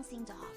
SingSing dog.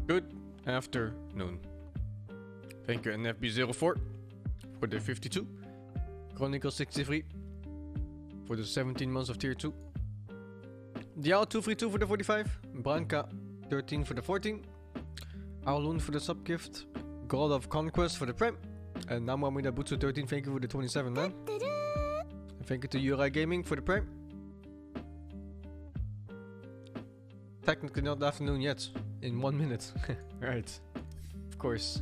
Good afternoon. Thank you NFB04 for the 52. Chronicle 63 for the 17 months of tier 2. Diao 232 for the 45. Branka 13 for the 14. Aulun for the sub gift. God of Conquest for the prem. And Namamida Butsu 13, thank you for the 27, man. And thank you to Yurai Gaming for the prem. Technically not afternoon yet. In 1 minute. Right. Of course.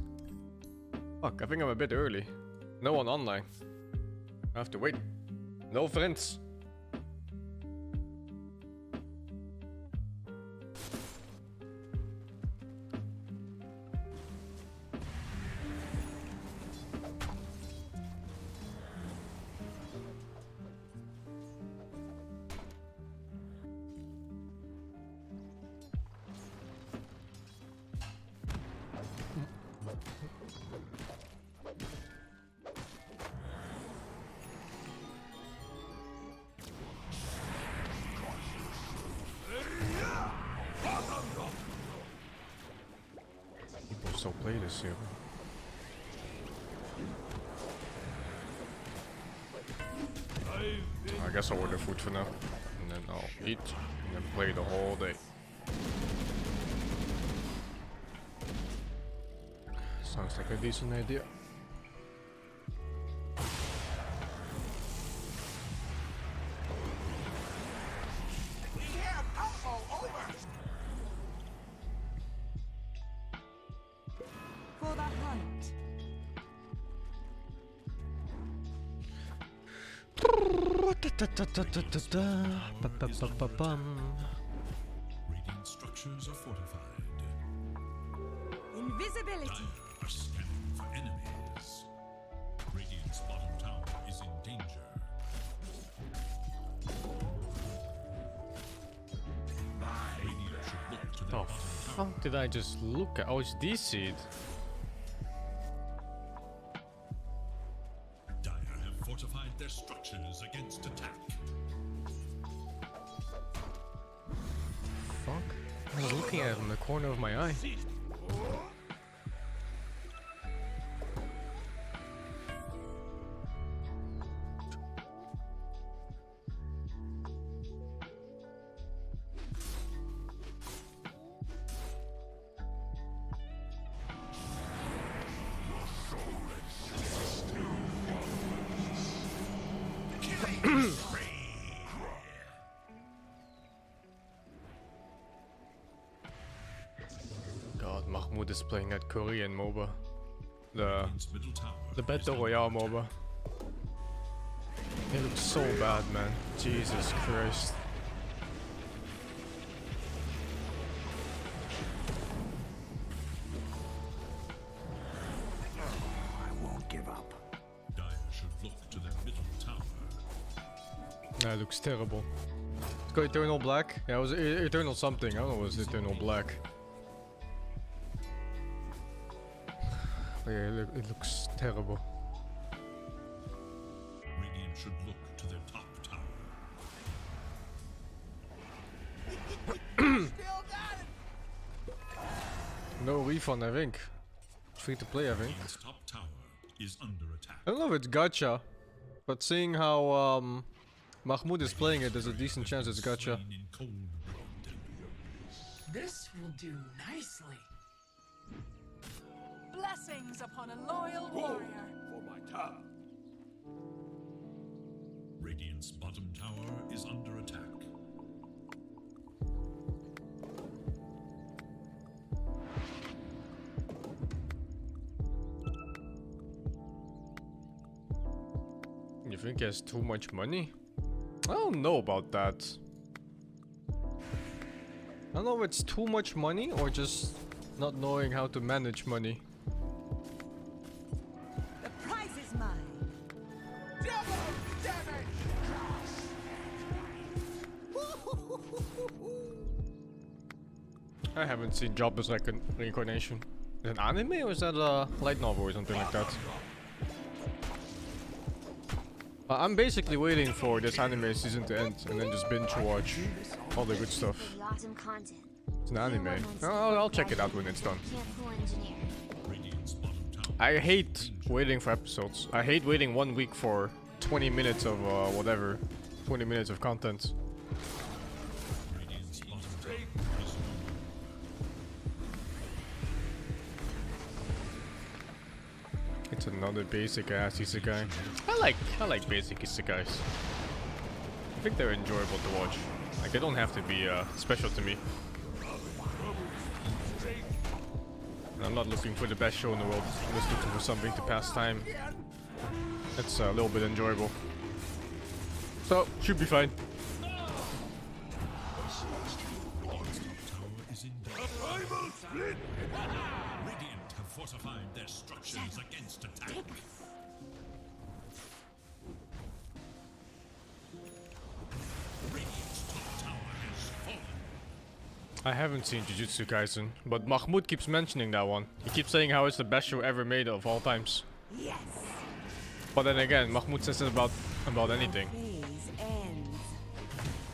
Fuck, I think I'm a bit early. No one online. I have to wait. No friends. Still play this here. I guess I'll order food for now, and then I'll eat, and then play the whole day. Sounds like a decent idea. Radiant structures are fortified. Invisibility. Are scanning for enemies. Radiant's bottom tower is in danger. Radiant should look to their Oh, bottom tower. fuck did I just look at? Oh, it's D-Seed. Dire have fortified their structures against attack. Fuck. I was looking at it in the corner of my eye. God, Mahmoud is playing that Korean MOBA. Radiant's middle tower The is Battle under Royale attack. MOBA. It looks so bad, man. Jesus Christ. I won't give up. Dire should look to their middle tower. That looks terrible. Let's go Eternal Black. Yeah, it was Eternal something. I don't know what was Eternal Black. But yeah, it looks terrible. Radiant should look to their top tower. No refund, I think. Free to play, I think. Radiant's top tower is under attack. I don't know if it's gacha, but seeing how Mahmoud is playing it, there's a decent chance it's gacha. Slain in cold blood. This will do nicely. Blessings upon a loyal warrior. For my tower. Radiant's bottom tower is under attack. You think he has too much money? I don't know about that. I don't know if it's too much money or just not knowing how to manage money. The prize is mine. I haven't seen Jobless Reincarnation. Is it an anime or is that a light novel or something like that? I'm basically waiting for this anime season to end and then just binge watch all the good stuff. Awesome content. It's an anime. I'll check it out when it's done. Mechanical engineer. Radiant's bottom tower I hate waiting for episodes. I hate waiting 1 week for 20 minutes of whatever. 20 minutes of content. Radiant's bottom tower is It's another basic ass isekai. I like basic isekais. I think they're enjoyable to watch. Like they don't have to be special to me. And I'm not looking for the best show in the world. I'm just looking for something to pass time. That's a little bit enjoyable. So should be fine. Radiant's top tower is in danger. Radiant have fortified their structures against attack. Radiant's top tower has fallen. I haven't seen Jujutsu Kaisen, but Mahmoud keeps mentioning that one. He keeps saying how it's the best show ever made of all times. Yes. But then again, Mahmoud says it about anything. Phase ends.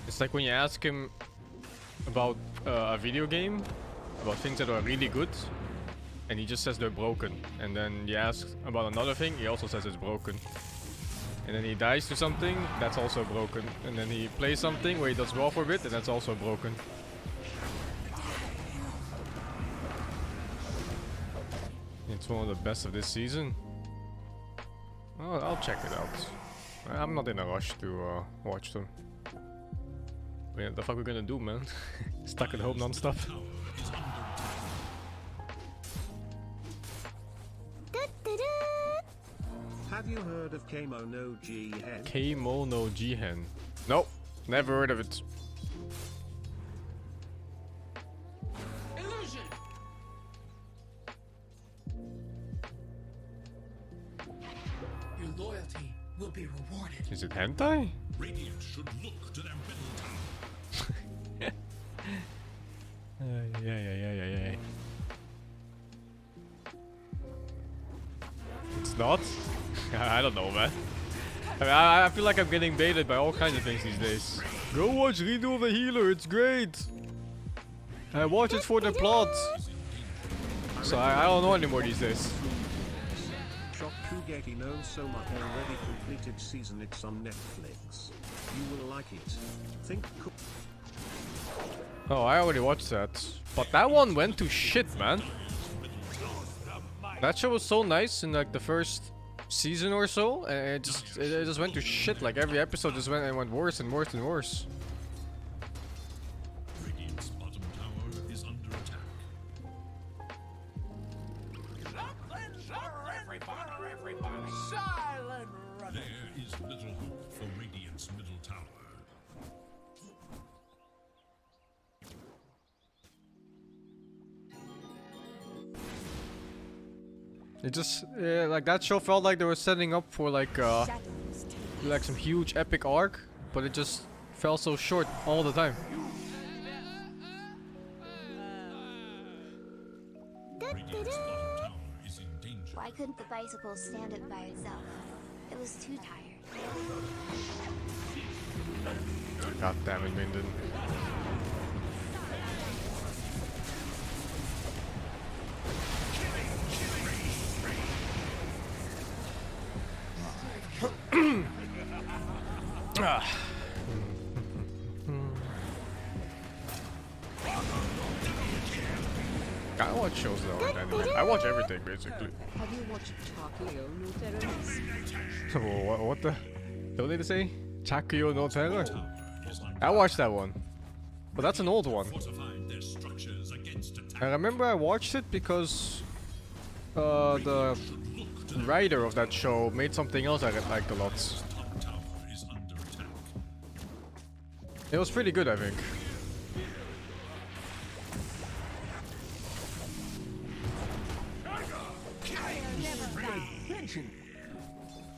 It's like when you ask him about a video game, about things that are really good, and he just says they're broken. And then you ask about another thing, he also says it's broken. And then he dies to something, that's also broken. And then he plays something where he does well for a bit, and that's also broken. It's one of the best of this season. Oh, I'll check it out. I'm not in a rush to watch them. I mean, the fuck we gonna do, man? Stuck at home non-stop. Tower is under attack. Have you heard of Keimo no Jihen? Keimo no Jihen. Nope, never heard of it. Illusion. Your loyalty will be rewarded. Is it hentai? Radiant should look to their middle tower. Yeah. It's not? I don't know, man. I mean, I feel like I'm getting baited by all kinds of things these days. Go watch Redo the Healer, it's great! I watch it for the plot. So I don't know anymore these days. Shokugeki no Soma already completed season, it's on Netflix. You will like it. Think Oh, I already watched that. But that one went to shit, man. That show was so nice in like the first season or so, and it just went to shit. Like every episode just went worse and worse and worse. Radiant's bottom tower is under attack. Silent run. There is little hope for Radiant's middle tower. It just like that show felt like they were setting up for like Shadows take some huge epic arc, but it just fell so short all the time. Radiant's bottom tower is in danger. Why couldn't the bicycle stand it by itself? It was too tired. God damn it, Minden. I watch shows though. I watch everything basically. Have you watched Chakyo no Terrorist? What the? Don't need to say? Chakyo no Terror? Tower is under I watched that one. But that's an old one. fortified their structures against attack. I remember I watched it because the writer of that show made something else I liked a lot. Top tower is under attack. It was pretty good, I think.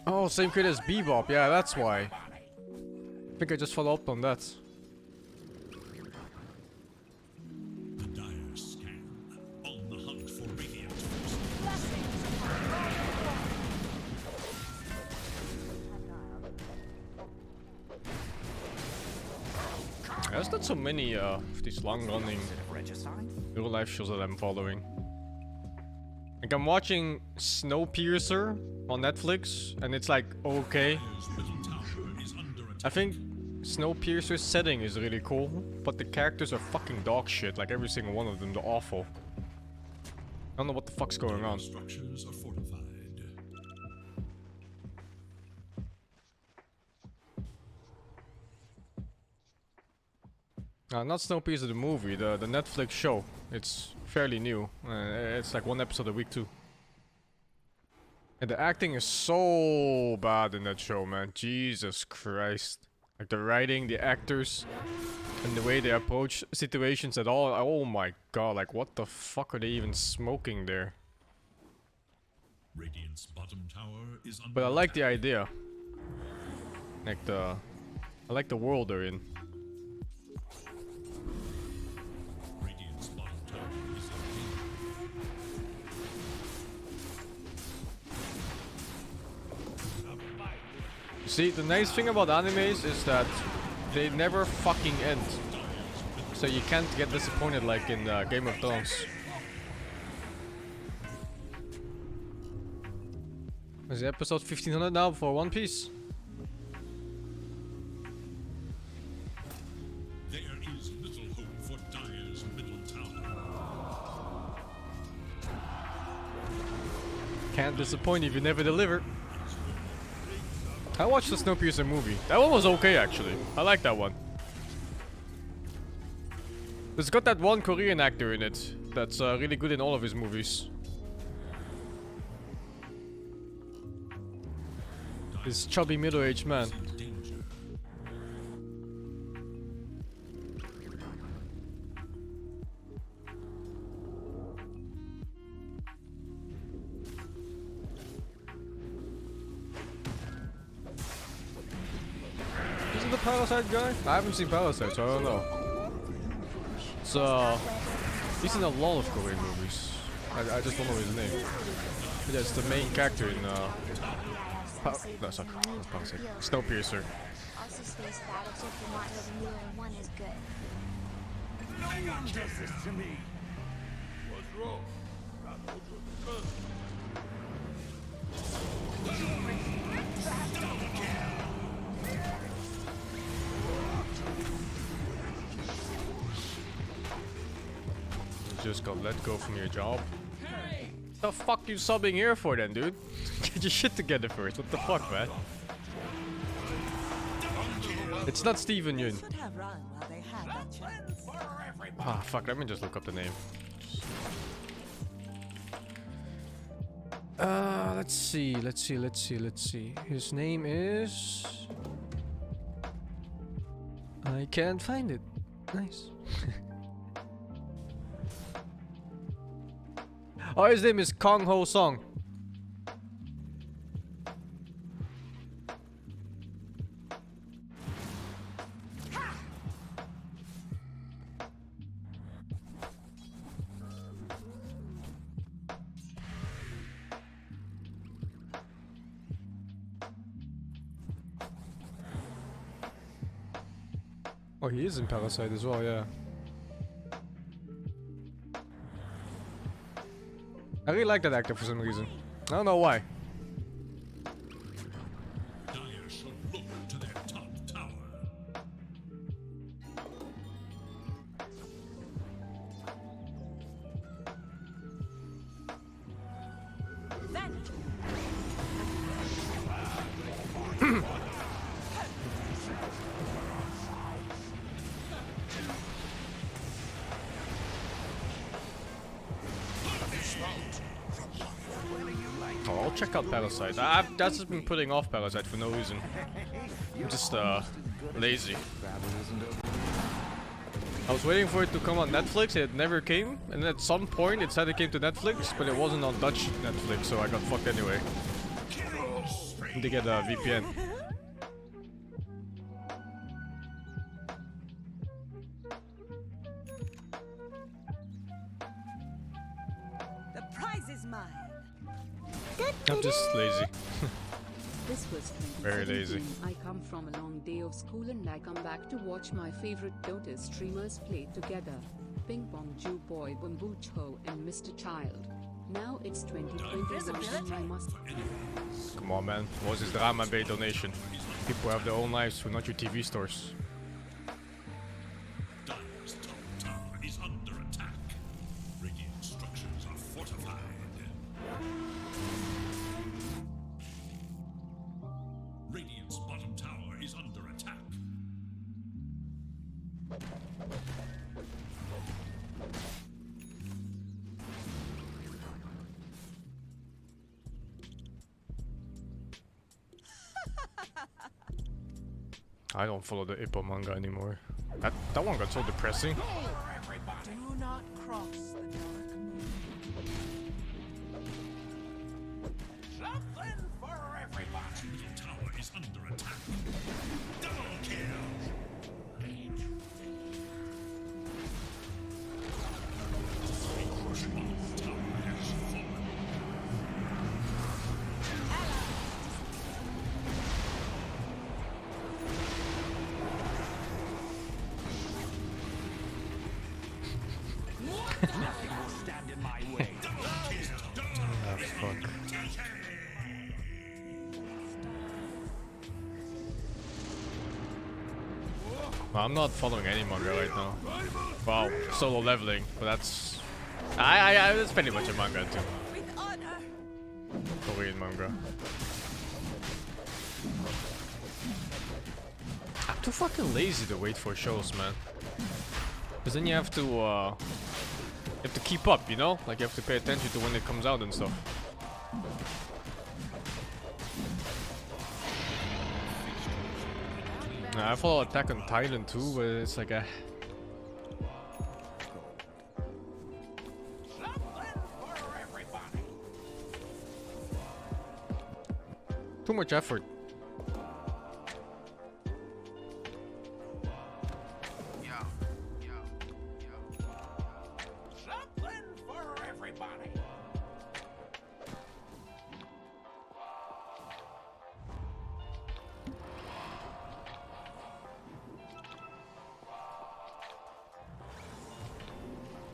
Oh, same creator as Bebop. Yeah, that's why. I think I just followed up on that. The dire scan. On the hunt for Radiant. There's not so many of these long-running real-life shows that I'm following. Like I'm watching Snowpiercer on Netflix, and it's like okay. I think Snowpiercer's setting is really cool, but the characters are fucking dog shit. Like every single one of them, they're awful. I don't know what the fuck's going on. Structures are fortified. Not Snowpiercer the movie, the Netflix show. It's fairly new. It's like one episode a week too. And the acting is so bad in that show, man. Jesus Christ. Like the writing, the actors, and the way they approach situations at all. Oh my god, like what the fuck are they even smoking there? Radiant's bottom tower is under But I like the attack. idea. Like I like the world they're in. Radiant's bottom tower is in See, the nice thing about animes is that they never fucking end. So you can't get disappointed like in Game of Thrones. Is it episode 1500 now for One Piece? There is little hope for Dire's middle tower. Can't disappoint if you never deliver. I watched the Snowpiercer movie. That one was okay actually. I like that one. It's got that one Korean actor in it that's really good in all of his movies. This chubby middle-aged man. Danger. Is it the Parasite guy? I haven't seen Parasite, so I don't know. It's he's in a lot of Korean movies. I just don't know his name. But yeah, it's the main character in no, sorry, not Parasite. Snowpiercer. Also, space battleship for not having you in one is good. No one does this to me. What's wrong? You just got let go from your job. The fuck you subbing here for then, dude? Get your shit together first. What the fuck, man? It's not Steven Yeun. Should have run while they had that chance. Ah, fuck. Let me just look up the name. Let's see. His name is... I can't find it. Nice. Oh, his name is Kong Ho Song. Oh, he is in Parasite as well, yeah. I really like that actor for some reason. I don't know why. Dire should look to their top tower. Vanish. Oh, I'll check out Parasite. I've just been putting off Parasite for no reason. I'm just lazy. I was waiting for it to come on Netflix, it never came, and at some point it said it came to Netflix, but it wasn't on Dutch Netflix, so I got fucked anyway. To get a VPN. The prize is mine. I'm just lazy. This was Very lazy. 2017. I come from a long day of school and I come back to watch my favorite Dota streamers play together. Ping Pong Jew Boy Bamboo Cho and Mr. Child. Now it's 2021 and I must... Come on, man. What's this drama bait donation? People have their own lives, who not your TV stores. Dire's top tower is under attack. Radiant structures are fortified. Radiant's bottom tower is under attack. I don't follow the Ippo manga anymore. That one got so depressing. Do not cross the dark moon. Something for everybody. Middle tower is under attack. Double kill. Bottom tower has fallen. Nothing will stand in my way. Ah, fuck. Well, I'm not following any manga right now. Wow, solo leveling, but that's... that's pretty much a manga too. With honor. Korean manga. I'm too fucking lazy to wait for shows, man. Cause then you have to keep up, you know? Like you have to pay attention to when it comes out and stuff. Nah, I follow Attack on Titan too, but it's like a... Something for everybody. too much effort. Something for everybody.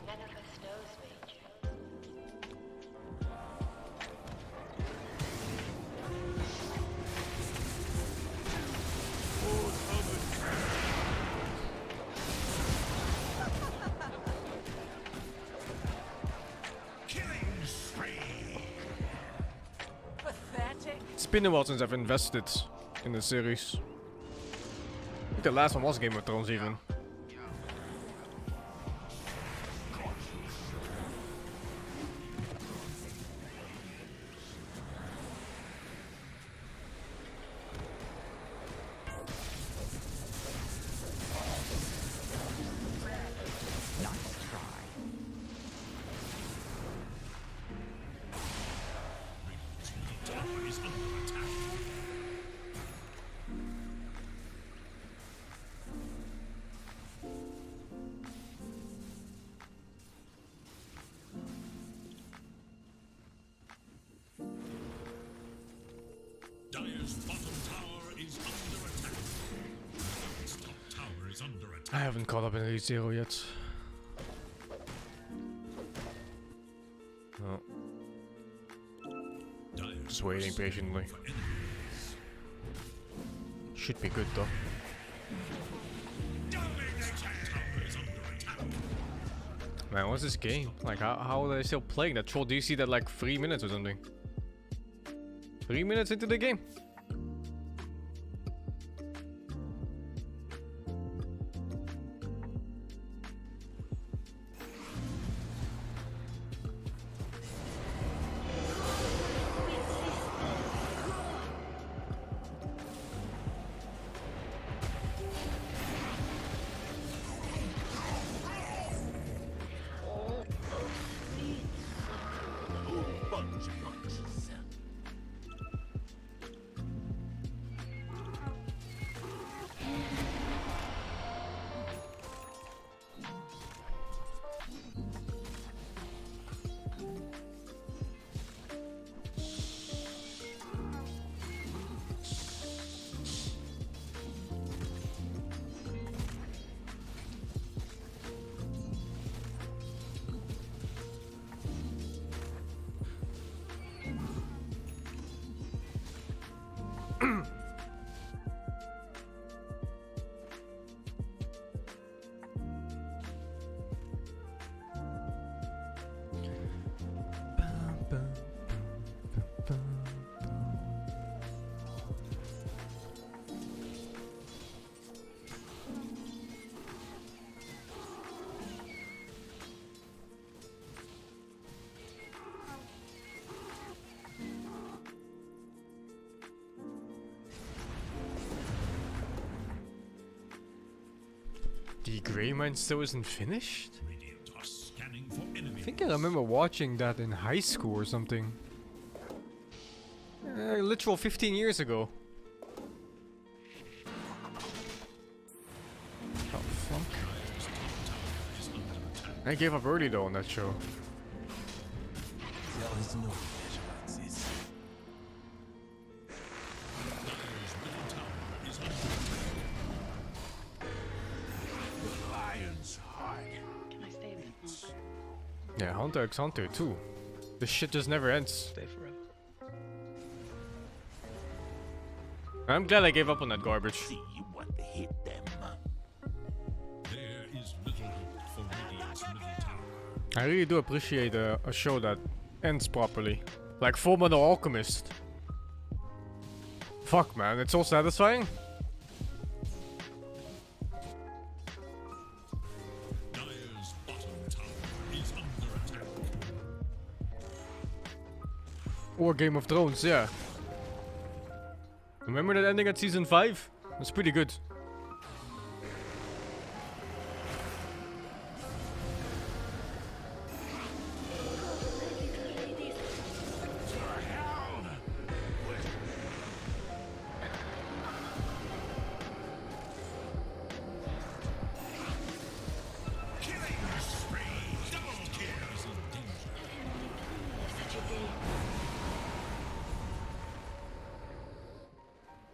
None of us knows, Major. Killing spree. Pathetic. It's been a while since I've invested in the series. I think the last one was Game of Thrones even. Tower is under attack. Dire's bottom tower is under attack. Its top tower is under I attack. haven't caught up in Elite Zero yet. No, Dire's just waiting patiently. for enemies. Should be good though. Its top tower is under attack. Man, what's this game? Like, how are they still playing? That troll DC that like 3 minutes or something. 3 minutes into the game. The Grey Mine still isn't finished? Radiant are scanning for enemy. I think I remember watching that in high school or something. Literal 15 years ago. Oh fuck. I gave up early though on that show. There is no measurements. The lion's heart. Can I stay there? Yeah, Hunter x Hunter too. This shit just never ends. Stay forever. I'm glad I gave up on that garbage. See what hit them. There is little hope for Radiant's middle tower. I really do appreciate a show that ends properly. Like Fullmetal Alchemist. Fuck man, it's so satisfying. Dire's bottom tower is under attack. Or Game of Thrones, yeah. Remember that ending at season 5? That's pretty good.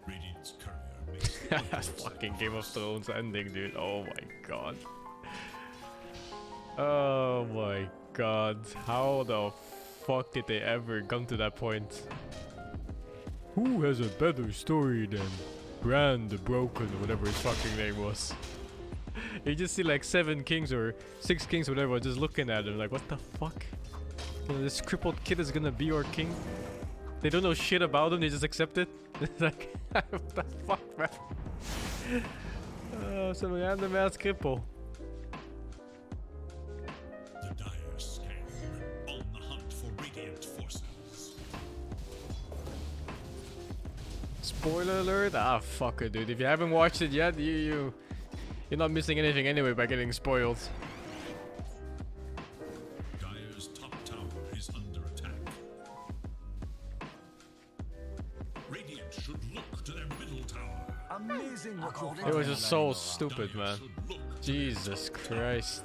Radiant's courier makes Fucking Game of Thrones ending, dude. Oh my god. Oh my god. How the fuck did they ever come to that point? Who has a better story than Bran the Broken or whatever his fucking name was? You just see like 7 kings or 6 kings or whatever just looking at him like, what the fuck? You know, this crippled kid is gonna be our king? They don't know shit about him, they just accept it? It's like, what the fuck, man? Some random ass cripple. the dire scan on the hunt for Radiant forces. Spoiler alert? Ah, fuck it, dude. If you haven't watched it yet, you're not missing anything anyway by getting spoiled. Dire's top tower is under attack. Radiant should look to their middle tower. Amazing what you It was find just on so that stupid, Dire man. should look to Jesus Christ.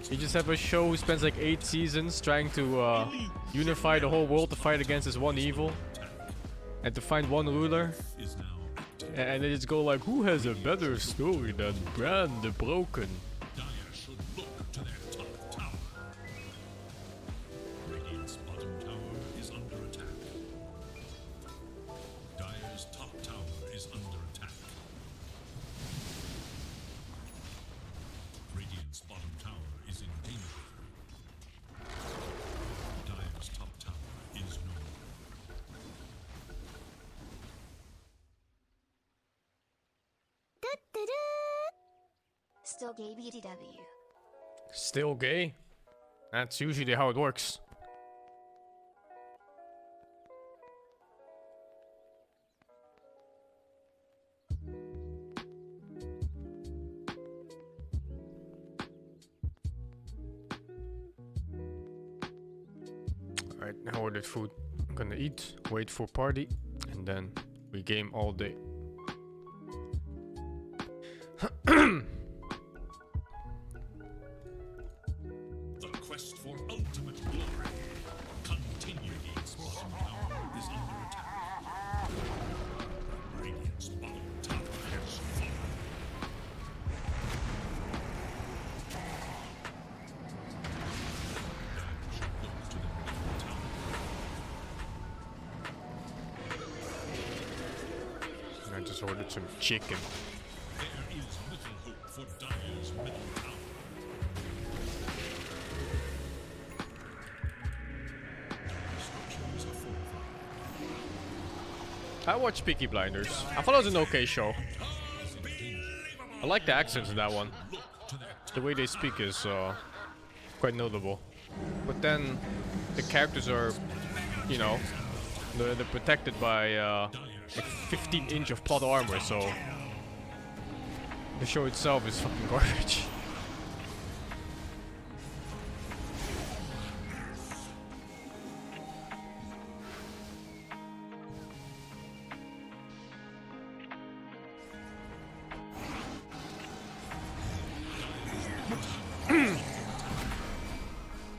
You just have a show who spends like 8 seasons trying to unify the whole world to fight against this one evil and to find one ruler, is now active. and they just go like, who has a better story than Bran the Broken? Dire should look to their top tower. Radiant's bottom tower is under attack. Dire's top tower is under attack. Radiant's bottom tower is in danger. Dire's top tower is no more. Still gay BTW. Still gay? That's usually how it works. Alright, I ordered food. I'm gonna eat, wait for party, and then we game all day. The quest for ultimate glory continues. Radiant's bottom tower is under attack. Radiant's bottom tower has fallen. Dire should look to the middle tower. And I just ordered some chicken. There is little hope for Dire's middle tower. Dire structures are fortified. I watched Peaky Blinders. I thought it was an okay show. I like the accents in that one. The way they speak is quite notable. But then the characters are, you know, they're protected by like 15 inch of plot armor, so The show itself is fucking garbage.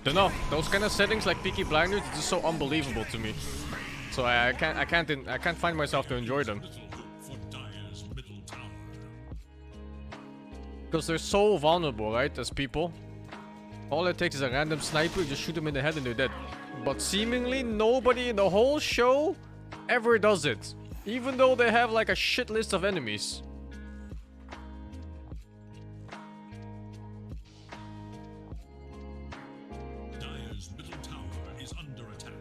Don't know, those kind of settings like Peaky Blinders are just so unbelievable to me. So I can't find myself to enjoy them. Little hope for Dire's middle tower. Because they're so vulnerable, right, as people. All it takes is a random sniper, you just shoot them in the head and they're dead. But seemingly nobody in the whole show ever does it. Even though they have like a shit list of enemies. Dire's middle tower is under attack.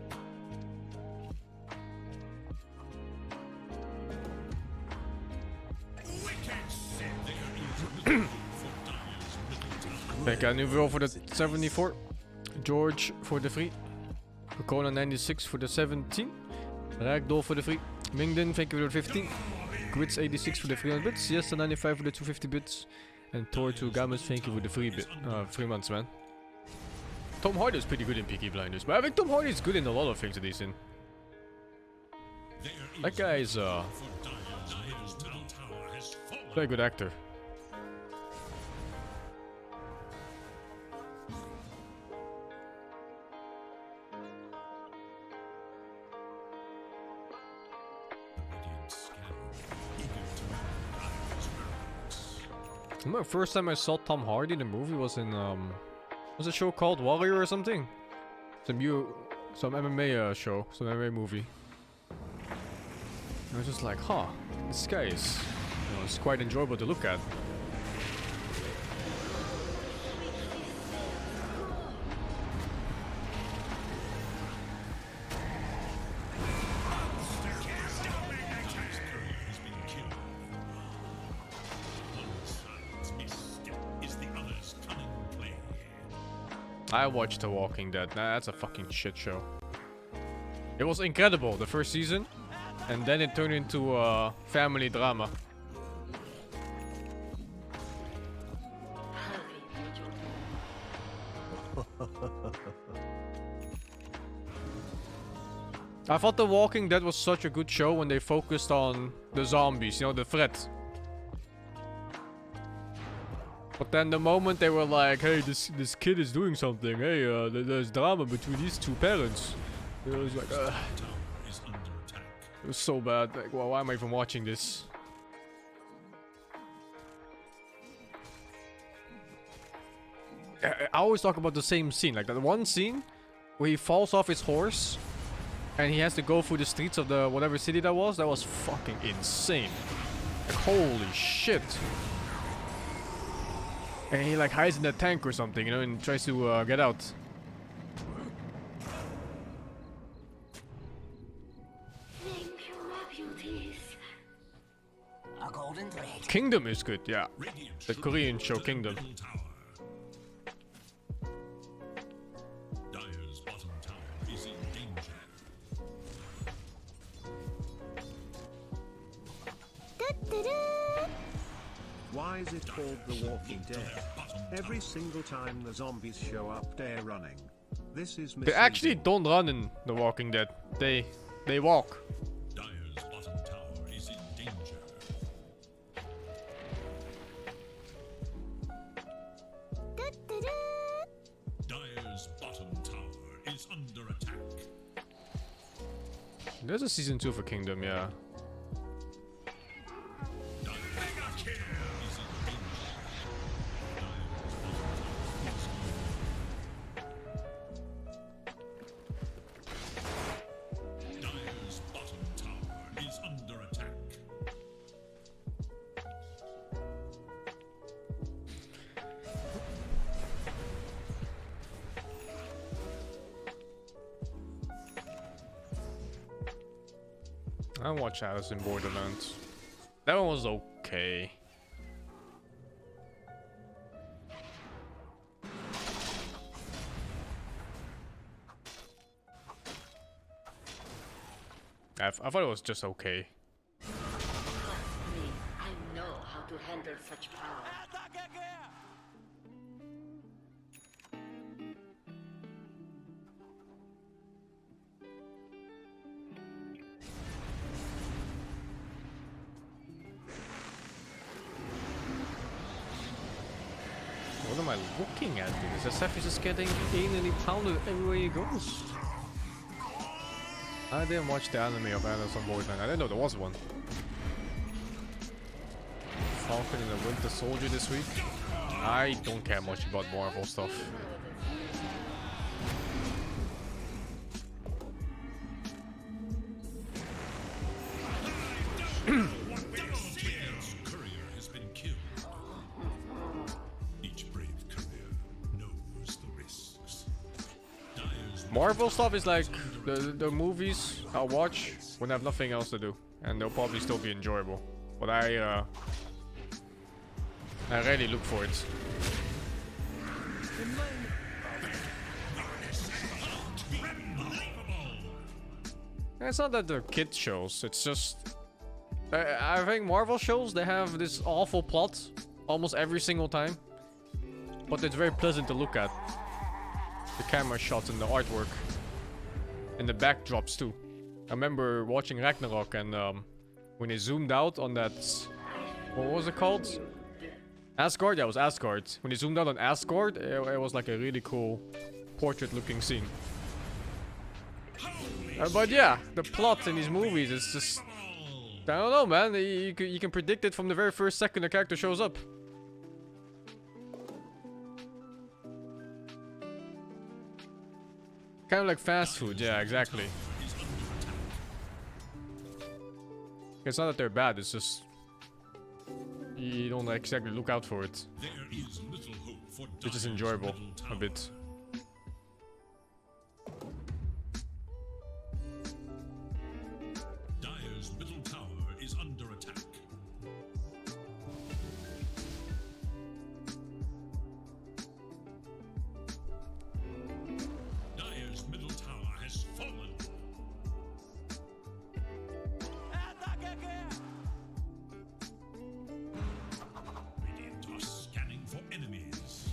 Wicked sin. There is little hope for Dire's middle tower. Becca Nouveau for the 74. George for the 3. Corona 96 for the 17. Ragdoll for the 3. Mingdon, thank you for the 15. Grits 86 for the 300 bits. Yes, 95 for the 250 bits. And Tor 2 Gamas, thank you for the 3 months, man. Tom Hardy is pretty good in Peaky Blinders, but I think Tom Hardy is good in a lot of things that he's in. There is That guy is for Dire's middle tower has fallen. very good actor. Radiant scan, eager to know Dire's whereabouts. The first time I saw Tom Hardy in the movie was in was a show called Warrior or something? Some MMA show, some MMA movie. I was just like, huh, this guy is, it's quite enjoyable to look at. Has been killed. One side's misstep is the other's cunning play. I watched The Walking Dead. Nah, that's a fucking shit show. It was incredible the first season, and then it turned into a family drama. I thought The Walking Dead was such a good show when they focused on the zombies, the threat. But then the moment they were like, hey, this kid is doing something, hey, there's drama between these two parents. It was like, Tower is under attack. it was so bad. Like, well, why am I even watching this? I always talk about the same scene, like that one scene where he falls off his horse and he has to go through the streets of the whatever city that was. That was fucking insane. Like, holy shit. And he like hides in a tank or something, and tries to get out. Kingdom is good, yeah. Radiant The should Korean move show to the Kingdom. middle tower. Dire's bottom tower is in danger. Why is it called The Walking Dead? Every single time the zombies show up, they're running. This is They actually misleading. don't run in The Walking Dead. They walk. Dire's bottom tower is in danger. Dire's bottom tower is under attack. There's a season 2 for Kingdom, yeah. Dire mega kill is in danger. Dire's bottom tower is under attack. I watched Alice in Borderlands. That one was okay. I thought it was just okay. Trust me, I know how to handle such power. What am I looking at? Dude? Is Seth is just getting anally pounded everywhere he goes. I didn't watch the anime of Anderson Voidman. I didn't know there was one. Falcon and the Winter Soldier this week. I don't care much about Marvel stuff. Courier has been killed. Each brave courier knows the risks. Marvel stuff is like the movies I'll watch when I have nothing else to do, and they'll probably still be enjoyable. But I really look for it. It's not that they're kid shows. It's just I think Marvel shows, they have this awful plot almost every single time, but it's very pleasant to look at. The camera shots and the artwork and the backdrops too. I remember watching Ragnarok, and when they zoomed out on that, what was it called? Asgard? Yeah, it was Asgard. When they zoomed out on Asgard, it was like a really cool portrait looking scene. But yeah, the plot in these movies is just, I don't know, man. You can predict it from the very first second the character shows up. Kind of like fast food, yeah, exactly. It's not that they're bad, it's just you don't exactly look out for it. There is little hope for It's just enjoyable a bit. Dire's middle tower is under attack. Dire's middle tower has fallen. Radiant are scanning for enemies.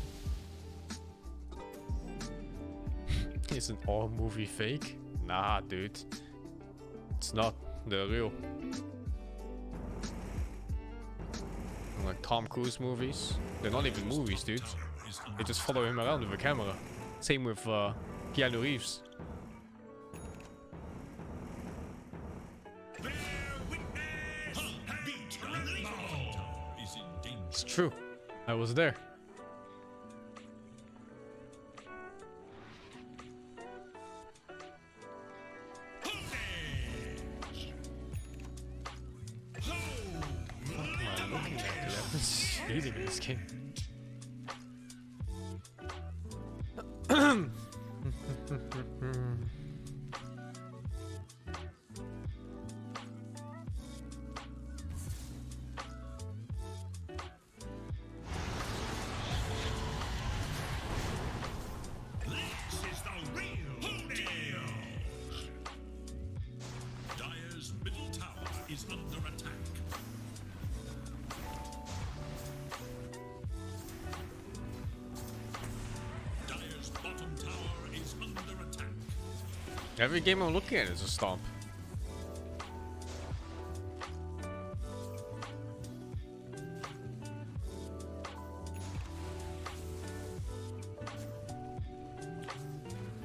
Isn't all movie fake? Nah, dude. It's not. They're real. Like Tom Cruise movies. They're not even movies, dude. They just follow him around with a camera. Same with Keanu Reeves. It's true. I was there. Eating in this game. Dire's middle tower is under attack. Dire's bottom tower is under attack. Every game I'm looking at is a stomp.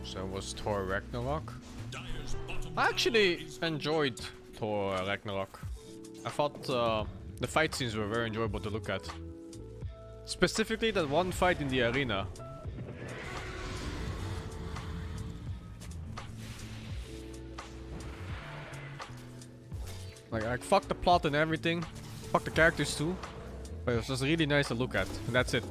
So was Thor Ragnarok? Dire's bottom I actually enjoyed Thor Ragnarok. I thought the fight scenes were very enjoyable to look at. Specifically that one fight in the arena. Like fuck the plot and everything. Fuck the characters too. But it was just really nice to look at. And that's it.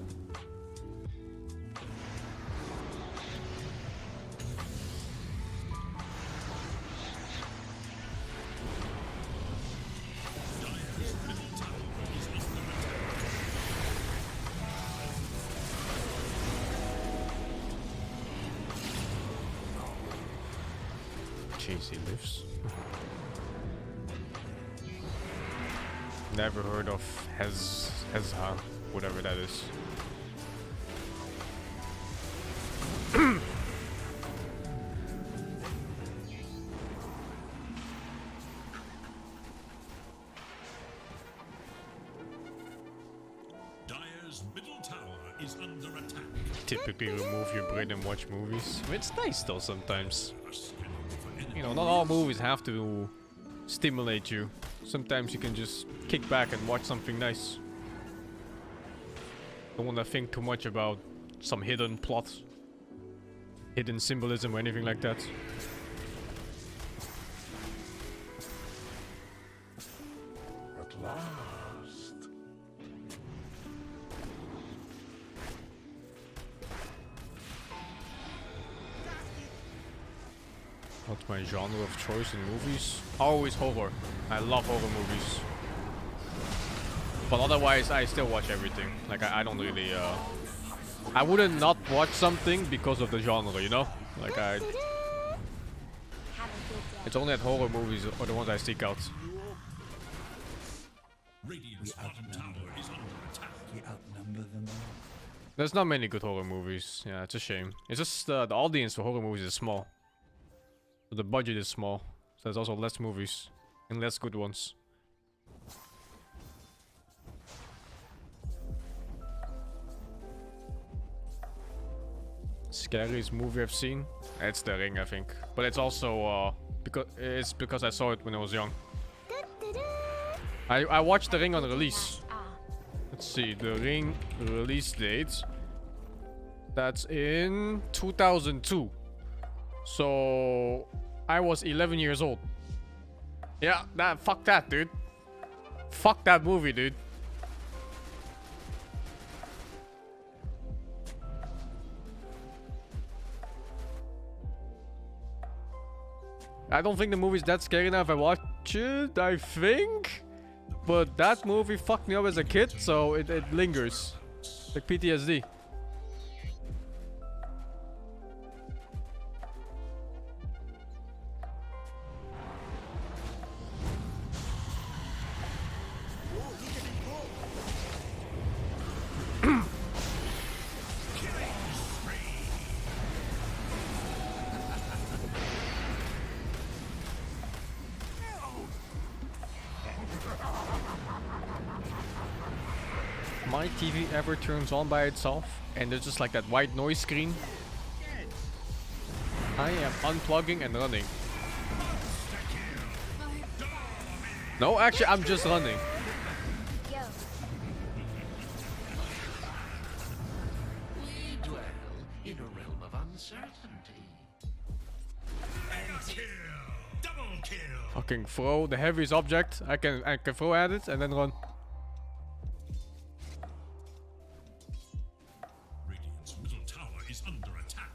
Jeez, he lives. Never heard of Hezha, whatever that is. Dire's middle tower is under attack. Typically remove your brain and watch movies. It's nice though sometimes. You know, not all movies have to stimulate you. Sometimes you can just kick back and watch something nice. Don't want to think too much about some hidden plot, hidden symbolism or anything like that. At last. What's my genre of choice in movies? Always horror. I love horror movies. But otherwise, I still watch everything. Like, I don't really, I wouldn't not watch something because of the genre, you know? Like, it's only that horror movies are the ones I seek out. Radiant's bottom tower is under attack. We outnumber them all. There's not many good horror movies. Yeah, it's a shame. It's just the audience for horror movies is small. The budget is small. So there's also less movies. And less good ones. Scariest movie I've seen? It's The Ring, I think. But it's also because I saw it when I was young. I watched The Ring on release. Let's see, The Ring release date. That's in 2002. So I was 11 years old. Yeah, fuck that, dude. Fuck that movie, dude. I don't think the movie's that scary now if I watch it, I think. But that movie fucked me up as a kid, so it lingers. Like PTSD. My TV ever turns on by itself and there's just like that white noise screen. I am unplugging and running. No, actually I'm just running. We dwell in a realm of uncertainty. Double kill. Fucking throw the heaviest object I can throw at it and then run. Radiant's middle tower is under attack.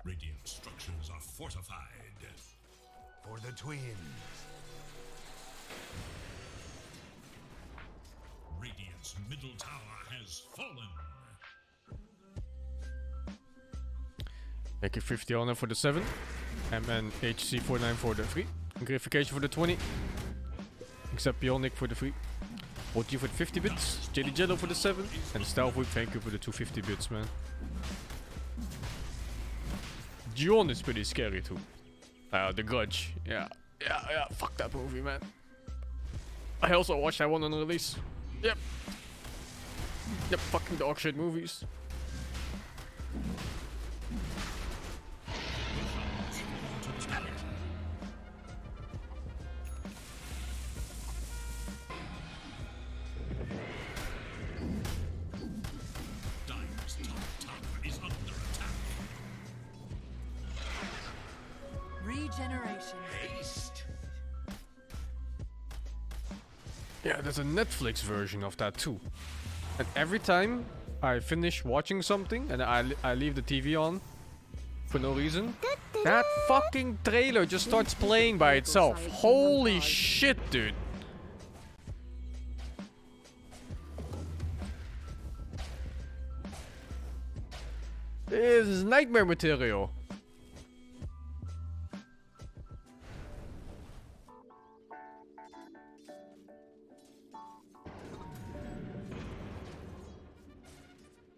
Radiant structures are fortified. For the twins. Radiant's middle tower has fallen. Make it 50 honor for the 7. MN HC 49 for the 3. Gratification for the 20. Except Bionic for the 3. OT for the 50 bits. Jelly Jello for the 7. And Stealth Whip, thank you for the 250 bits, man. John is pretty scary too. The Grudge. Yeah, fuck that movie, man. I also watched that one on release. Yep, fucking dog shit movies. Dire's top tower is under attack. Regeneration. Haste. Yeah, there's a Netflix version of that too. And every time I finish watching something and I leave the TV on for no reason, that fucking trailer just starts playing by itself. Holy shit, dude. This is nightmare material.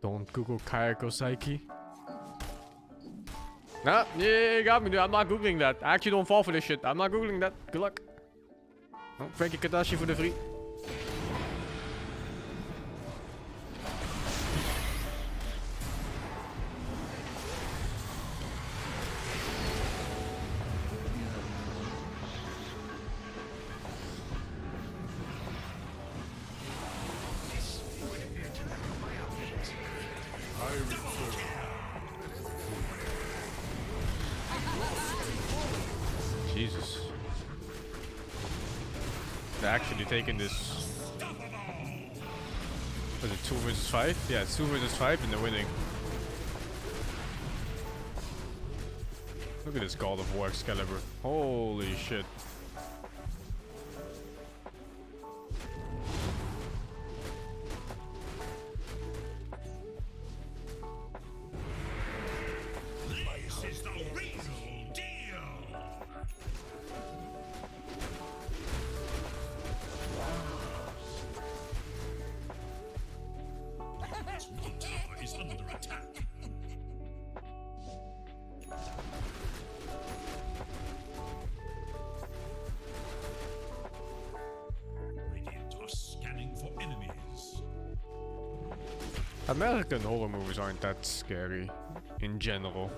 Don't Google Kayako Psyche. Nah, yeah, you got me, dude. I'm not Googling that. I actually don't fall for this shit. I'm not Googling that. Good luck. Oh, Frankie Kadashi for the free. Jesus. They're actually taking this. Was it 2 versus 5? Yeah, it's 2 versus 5 and they're winning. Look at this God of War Excalibur. Holy shit. This is the real deal. This middle tower is under attack. Radiant are scanning for enemies. American horror movies aren't that scary in general.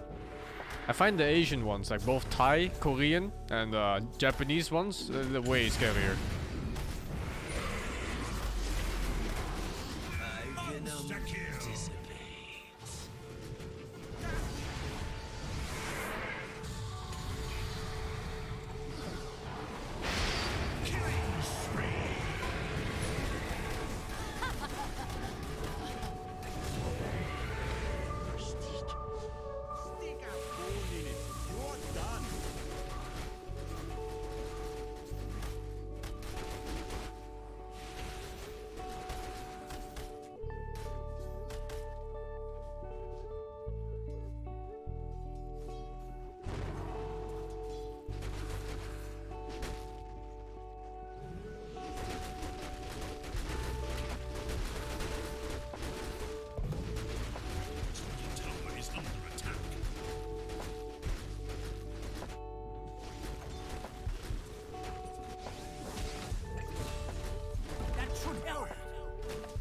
I find the Asian ones, like both Thai, Korean, and Japanese ones, they're way scarier.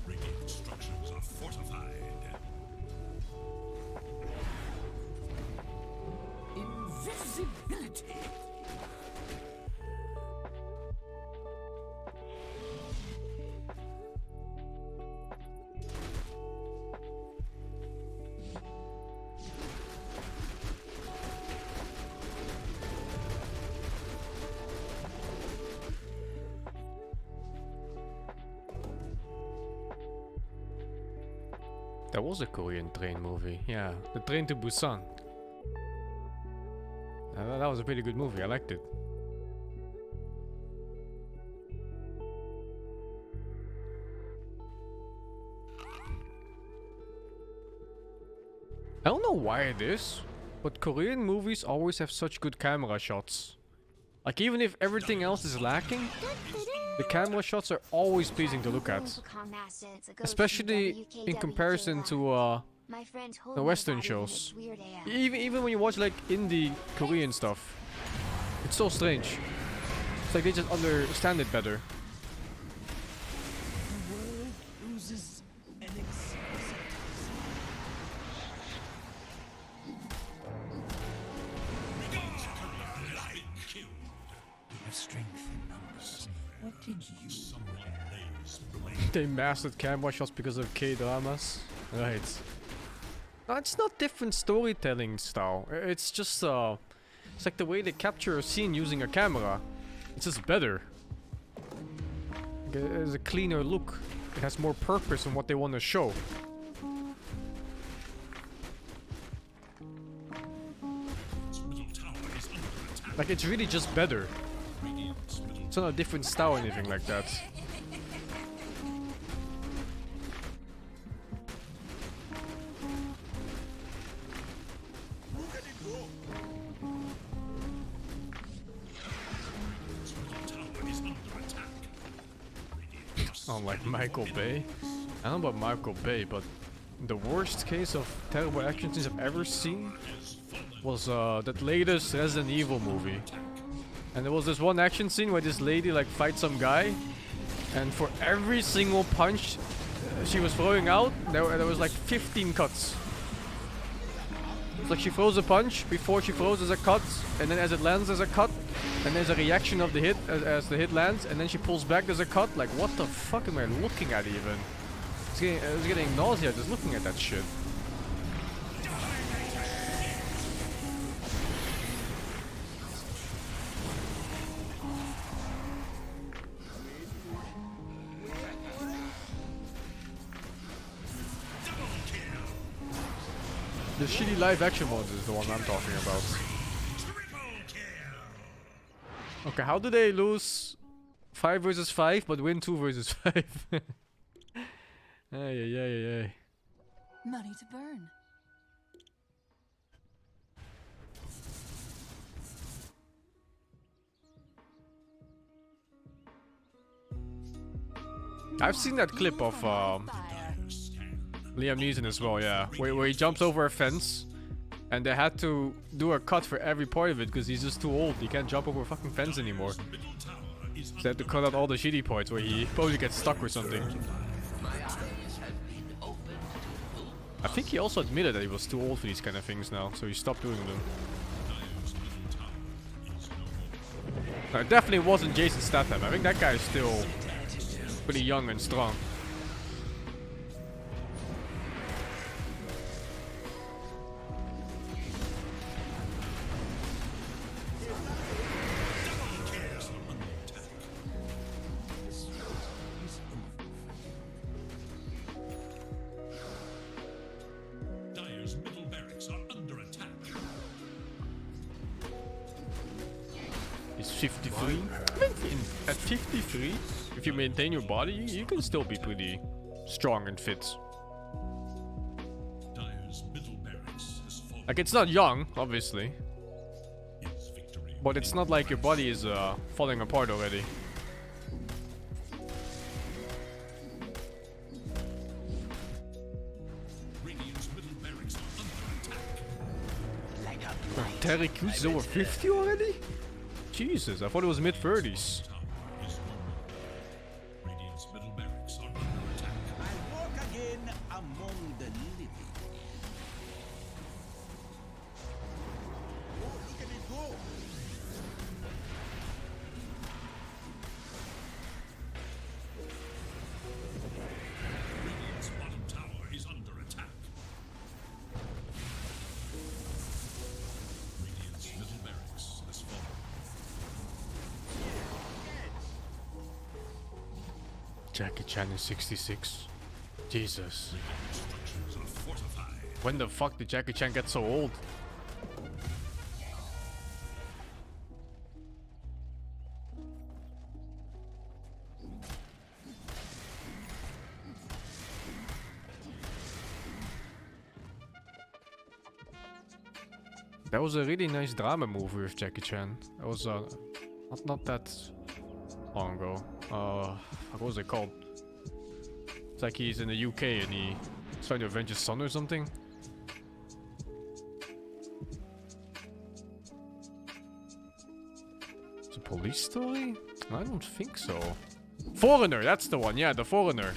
Radiant structures are fortified. Invisibility. There was a Korean train movie, yeah. The Train to Busan. That was a pretty good movie, I liked it. I don't know why it is, but Korean movies always have such good camera shots. Like even if everything else is lacking, the camera shots are always pleasing to look at. Especially in comparison to the Western shows. Even when you watch like indie Korean stuff. It's so strange. It's like they just understand it better. The world oozes an exquisite. We have strength in numbers. What did you They mastered camera shots because of K-dramas. Right. No, it's not different storytelling style. It's just it's like the way they capture a scene using a camera. It's just better. It has a cleaner look. It has more purpose in what they want to show. Like it's really just better. It's not a different style or anything like that. Oh, like Michael Bay? I don't know about Michael Bay, but The worst case of terrible action scenes I've ever seen was that latest Resident Evil movie. And there was this one action scene where this lady like fights some guy, and for every single punch she was throwing out, there was like 15 cuts. It's like she throws a punch, before she throws there's a cut, and then as it lands there's a cut, and there's a reaction of the hit as the hit lands, and then she pulls back, there's a cut. Like, what the fuck am I looking at even? I was getting nausea just looking at that shit. The shitty live action mode is the one I'm talking about. Okay, how do they lose 5 versus 5 but win 2 versus 5? Ay. Money to burn. I've seen that clip of Liam Neeson as well, yeah. Where he jumps over a fence and they had to do a cut for every part of it because he's just too old. He can't jump over a fucking fence anymore. So they had to cut out all the shitty parts where he probably gets stuck or something. I think he also admitted that he was too old for these kind of things now, so he stopped doing them. No, it definitely wasn't Jason Statham. I think that guy is still pretty young and strong. He's 53. At 53, if you maintain your body, you can still be pretty strong and fit. Like, it's not young, obviously. But it's not like your body is falling apart already. Terry Crews is over 50 already? Jesus, I thought it was mid-30s. Jackie Chan is 66. Jesus. When the fuck did Jackie Chan get so old? That was a really nice drama movie with Jackie Chan. That was not that long ago. What was it called? It's like he's in the UK and he's trying to avenge his son or something. It's a police story? I don't think so. Foreigner, that's the one. Yeah, The Foreigner.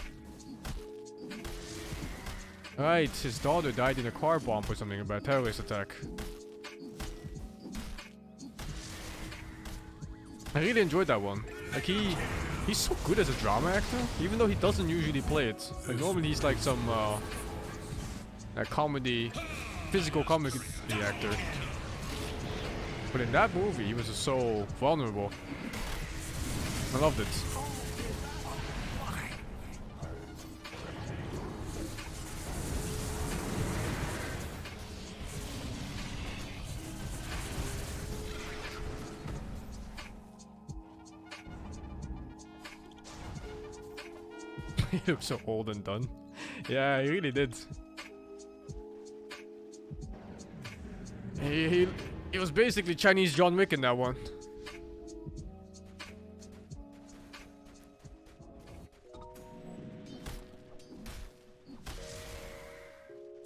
Right, his daughter died in a car bomb or something, about a terrorist attack. I really enjoyed that one. Like, he's so good as a drama actor, even though he doesn't usually play it. Like, normally he's like some comedy, physical comedy actor. But in that movie, he was just so vulnerable. I loved it. He looked so old and done. Yeah, he really did. He was basically Chinese John Wick in that one.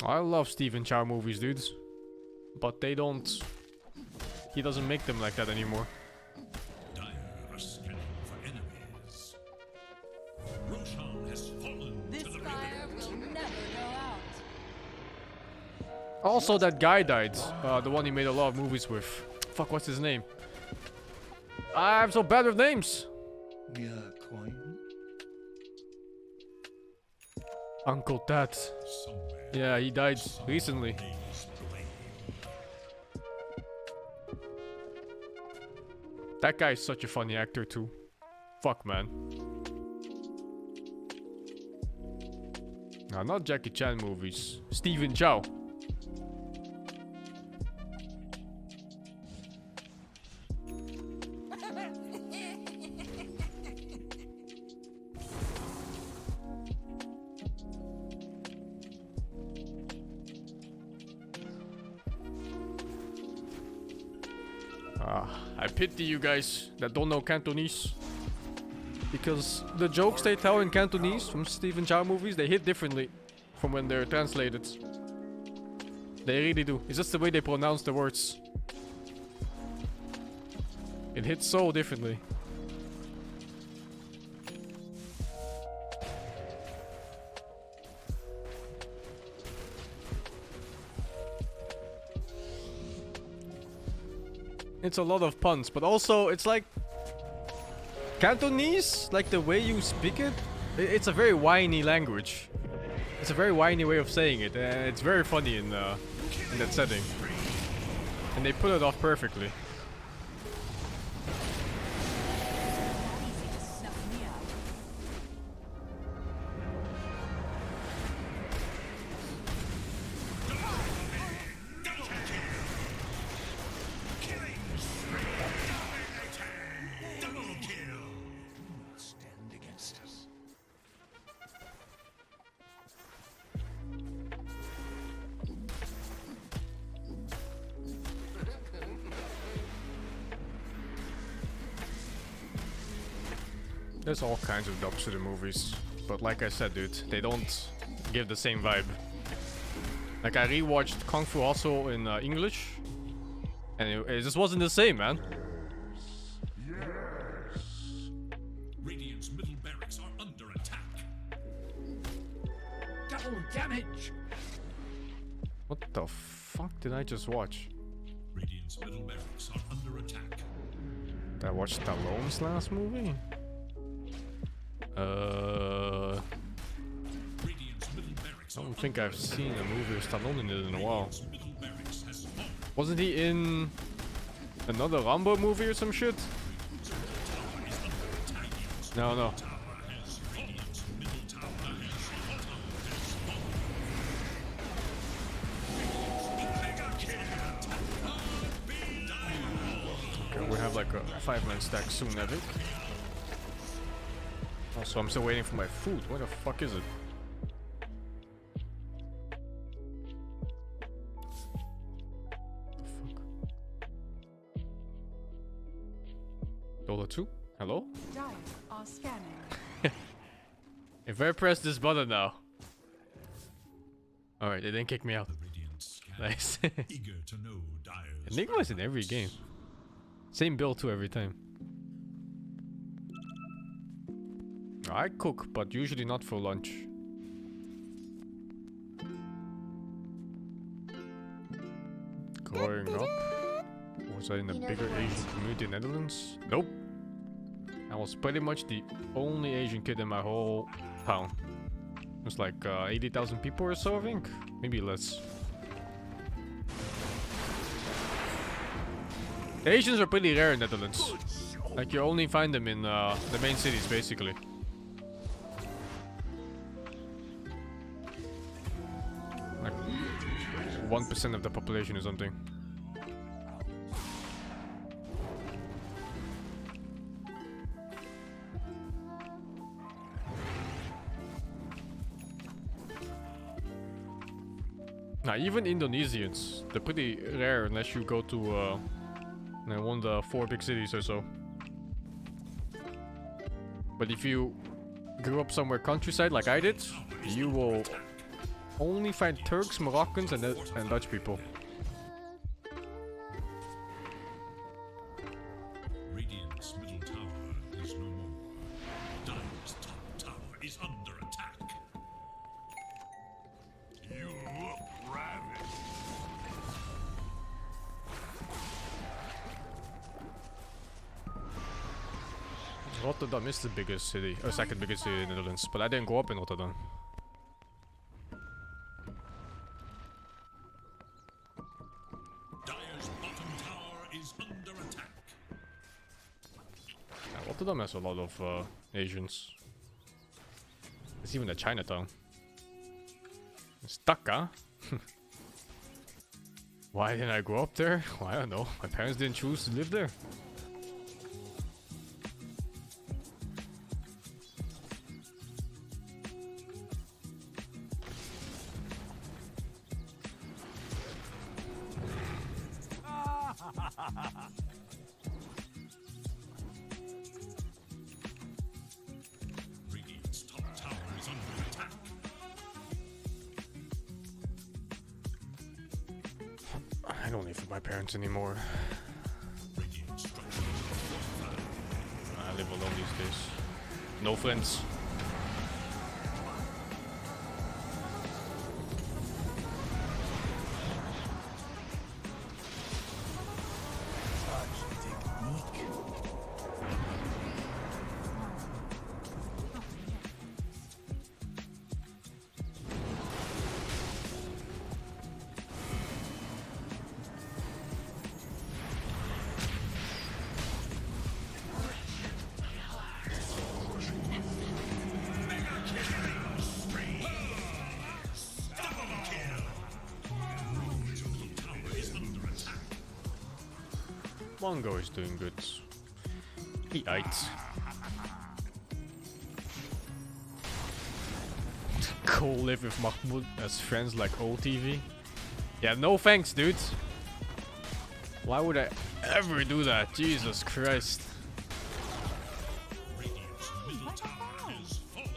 I love Stephen Chow movies, dudes. But they don't... He doesn't make them like that anymore. Dire are scanning for enemies. Roshan has fallen This to the fire will never go out. Also, that guy died. The one he made a lot of movies with. Fuck, what's his name? I'm so bad with names. Yeah, coin. Uncle Tat. somewhere. Yeah, he died recently. Lays blame. That guy's such a funny actor too. Fuck, man. No, not Jackie Chan movies. Stephen Chow. I pity you guys that don't know Cantonese. Because the jokes they tell in Cantonese from Stephen Chow movies, they hit differently from when they're translated. They really do. It's just the way they pronounce the words. It hits so differently. It's a lot of puns, but also it's like Cantonese, like the way you speak it, it's a very whiny language. It's a very whiny way of saying it, and it's very funny in that setting. And they pull it off perfectly. Easy to snuff me out. Double kill. Stand against us. There's all kinds of dubs to the movies, but like I said, dude, they don't give the same vibe. Like I rewatched Kung Fu Hustle in English, and it just wasn't the same, man. Radiant's middle barracks are under attack. Double damage! What the fuck did I just watch? Radiant's middle barracks are under attack. Did I watch Stallone's last movie? Radiant's middle barracks I are don't think I've seen a movie with Stallone in it in a while. Radiant's middle barracks has fallen. Wasn't he in another Rambo movie or some shit? No, no. Radiant's middle tower has Okay, we have like a 5-man stack soon, I think. Also, I'm still waiting for my food. Where the fuck is it? The fuck? $2? Hello? Dire are scanning. If I press this button now. Alright, they didn't kick me out. The Radiant scan, Nice. eager to know Dire's Enigma's in every game. Same build too every time. I cook, but usually not for lunch. Growing up, was I in a You know bigger the Asian words. community in Netherlands? Nope. I was pretty much the only Asian kid in my whole town. It was like 80,000 people or so, I think. Maybe less. The Asians are pretty rare in Netherlands. Like you only find them in the main cities, basically. Like 1% of the population or something. Now, even Indonesians, they're pretty rare unless you go to one of the 4 big cities or so. But if you grew up somewhere countryside like I did, you will Only find Turks, Moroccans, and Dutch people. Radiant's middle tower is no more. Dire's top tower is under attack. You look ravished. Rotterdam is the biggest city, or second biggest city in the Netherlands, but I didn't grow up in Rotterdam. Dire's bottom tower is under attack. Yeah, Rotterdam has a lot of Asians. It's even a Chinatown. It's Dhaka. Why didn't I grow up there? Well, I don't know. My parents didn't choose to live there. Radiant's top tower is under attack. I don't live with my parents anymore. Radiant structures are fortified. I live alone these days. No friends. Mongo is doing good. He eats. Cool live with Mahmoud as friends like old TV. Yeah, no thanks, dude. Why would I ever do that? Jesus Christ. Radiant's middle tower is fallen.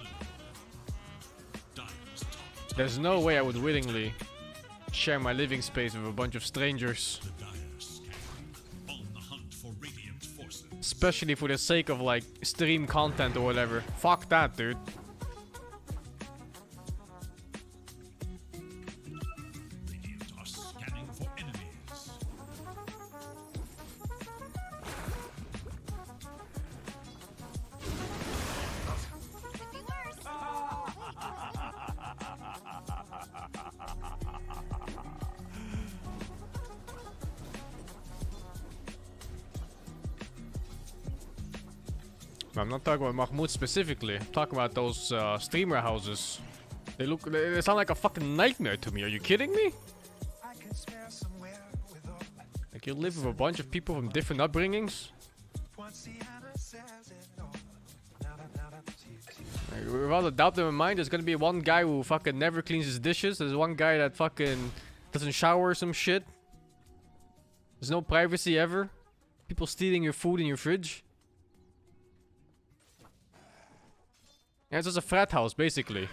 Dire's top There's no way I would willingly share my living space with a bunch of strangers. the Dire scan. On the hunt for Radiant forces. Especially for the sake of like stream content or whatever. Fuck that, dude. Radiant are scanning for enemies. Could be worse. I'm not talking about Mahmoud specifically. I'm talking about those streamer houses. They sound like a fucking nightmare to me. Are you kidding me? I can spare somewhere with all Like you live with a bunch of people from different upbringings. once the Hannah says it all. Nada, Like, without a doubt in my mind, there's gonna be one guy who fucking never cleans his dishes. There's one guy that fucking doesn't shower or some shit. There's no privacy ever. People stealing your food in your fridge. Yeah, it's just a frat house, basically.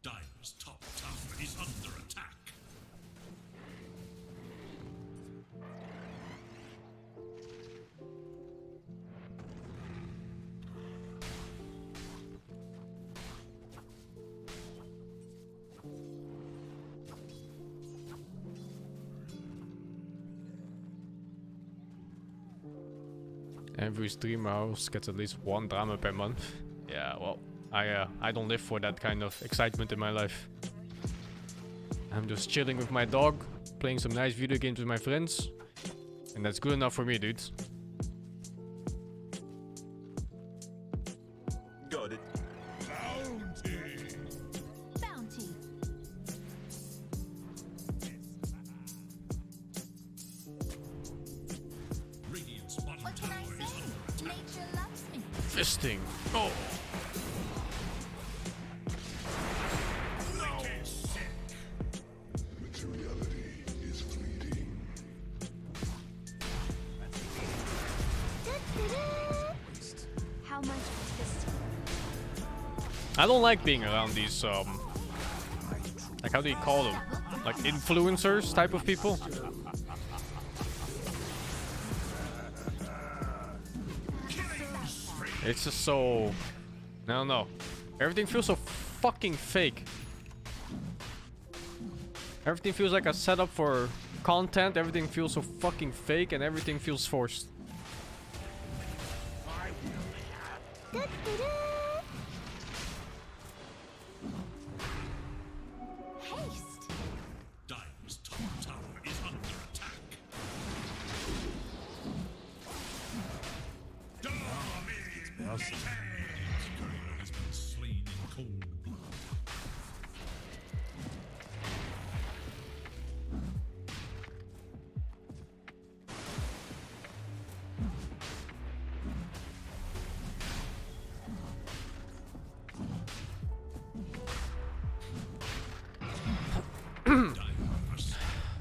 Dire's top tower is under attack. Every streamer house gets at least one drama per month. Yeah, well, I don't live for that kind of excitement in my life. I'm just chilling with my dog, playing some nice video games with my friends, and that's good enough for me, dudes. Got it. Bounty. Radiant's bottom What can tower I is say? under attack. Nature loves me. Fisting. Oh. Wicked sick. Materiality is fleeting. How much was this I don't like being around these like, how do you call them? Like influencers type of people. It's just so, I don't know. Everything feels so fucking fake. Everything feels like a setup for content. Everything feels so fucking fake, and everything feels forced. Dire's top tower is under attack. Dominating courier has been slain in cold blood.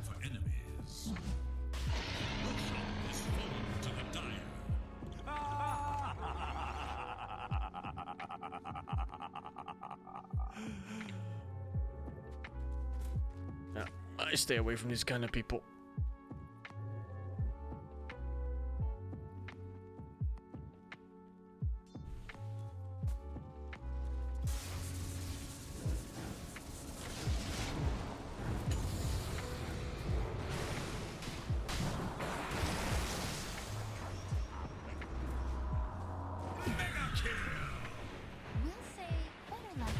For enemies. Roshan is fallen to the dire. Yeah, I stay away from these kind of people. We'll say better luck.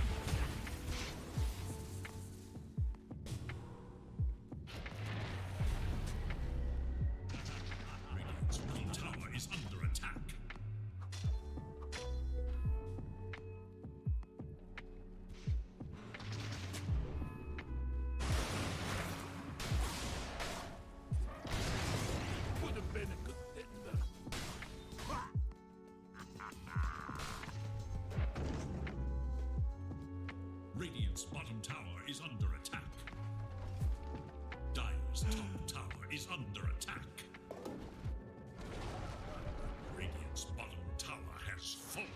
Radiant's middle tower is under attack. Would have been a good ender. Radiant's bottom tower is under attack. Dire's top tower is under attack. Radiant's bottom tower has fallen.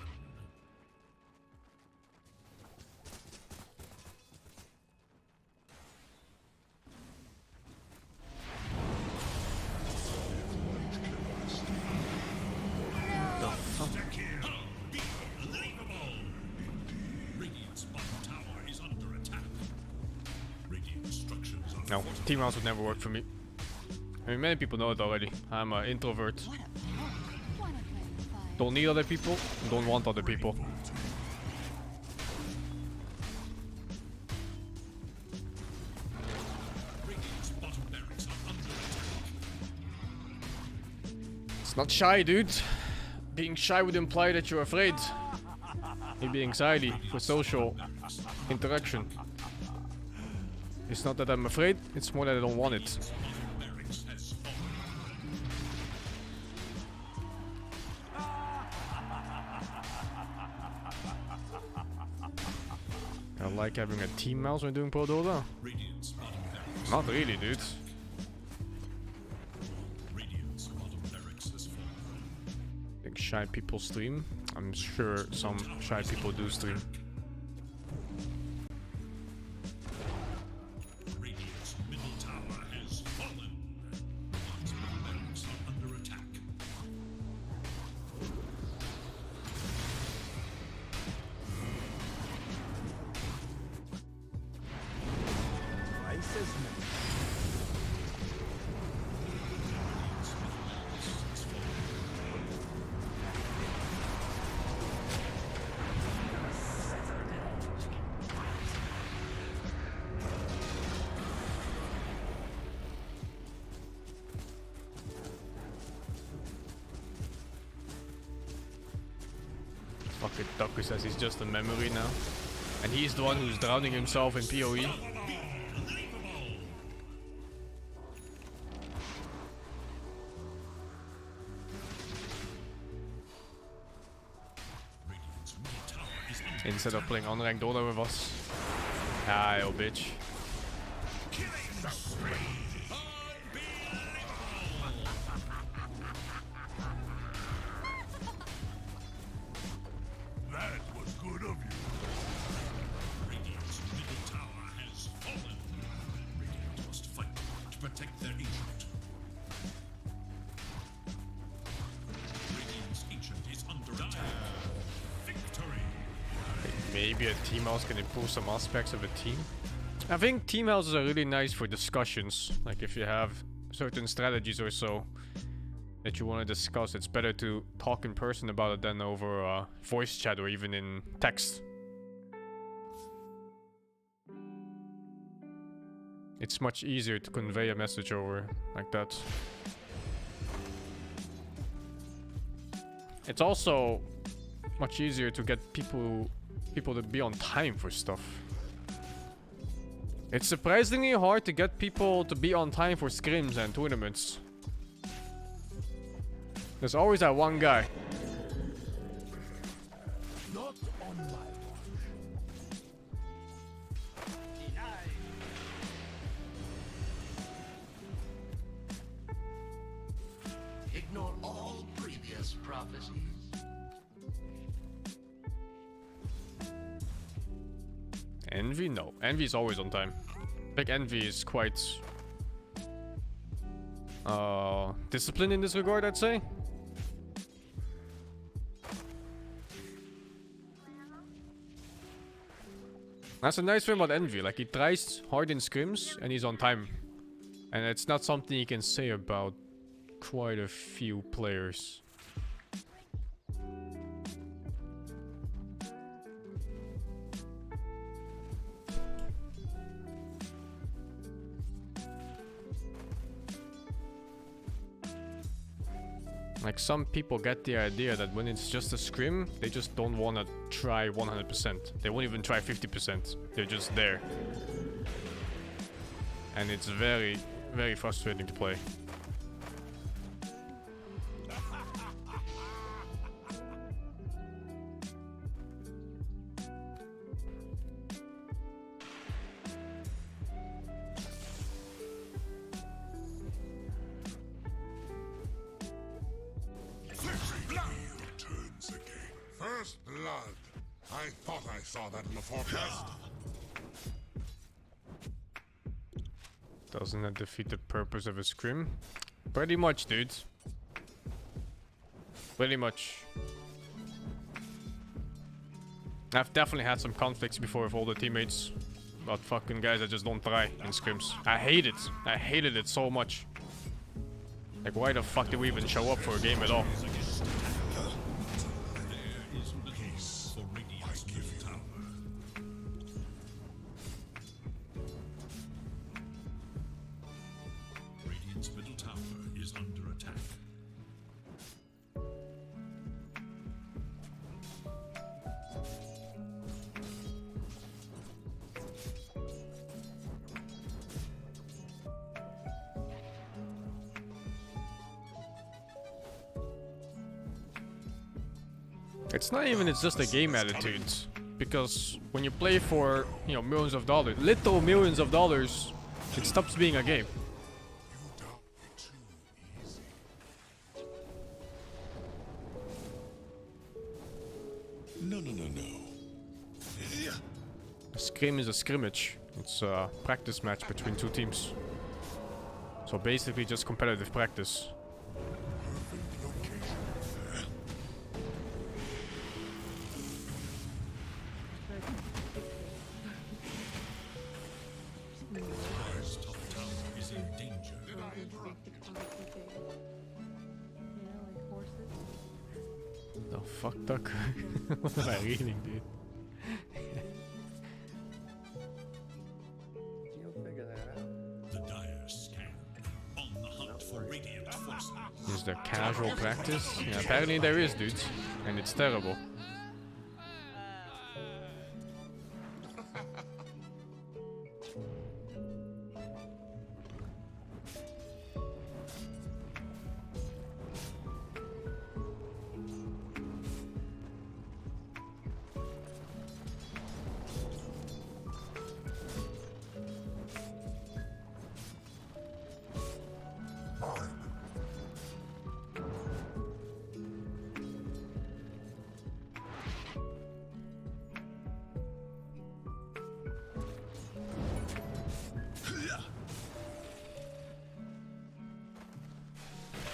Monster kill! Unbelievable! Radiant's bottom tower is under attack. Radiant structures are No, team house would never work for me. I mean, many people know it already. I'm an introvert. Don't need other people, don't want other people. Radiant's bottom barracks are under attack. It's not shy, dude. Being shy would imply that you're afraid. Maybe anxiety for social interaction. It's not that I'm afraid, it's more that I don't want it. Bottom barracks has fallen. I like having a team mouse when doing Pro Dota. Radiant's bottom barracks. Not really, dude. Radiant's bottom barracks has fallen. Think shy people stream. I'm sure some shy people do stream. Radiant's middle tower has fallen. Radiant's middle barracks are under attack. Twice as many. Radiant's middle barracks has fallen. Fucking Taku says he's just a memory now. And he's the one who's drowning himself in PoE. Radiant's middle tower is under Instead of playing unranked Dota with us. Ah, yo, bitch. That was good of you. maybe a team house can improve some aspects of a team. I think team houses are really nice for discussions. Like if you have certain strategies or so that you want to discuss, it's better to talk in person about it than over voice chat or even in text. It's much easier to convey a message over like that. It's also much easier to get people to be on time for stuff. It's surprisingly hard to get people to be on time for scrims and tournaments. There's always that one guy. Not on my watch. Ignore all previous prophecies. Envy? No. Envy is always on time. Like Envy is quite disciplined in this regard, I'd say. That's a nice thing about Envy. Like he tries hard in scrims and he's on time. And it's not something you can say about quite a few players. Like some people get the idea that when it's just a scrim, they just don't want to try 100%. They won't even try 50%. They're just there. And it's very, very frustrating to play. First blood. I thought I saw that in the forecast. Doesn't that defeat the purpose of a scrim? Pretty much, dude. Pretty much. I've definitely had some conflicts before with older teammates about fucking guys that just don't try in scrims. I hate it. I hated it so much. Like, why the fuck did we even show up for a game at all? It's not even, it's just a game attitude. Because when you play for, you know, millions of dollars, little millions of dollars, it stops being a game. No. A scrim is a scrimmage. It's a practice match between two teams. So basically just competitive practice. The fuck, Duck? What am I reading, dude? The dire scan. On the hunt for radiant forces. Is there casual practice? Yeah, apparently there is, dudes. And it's terrible.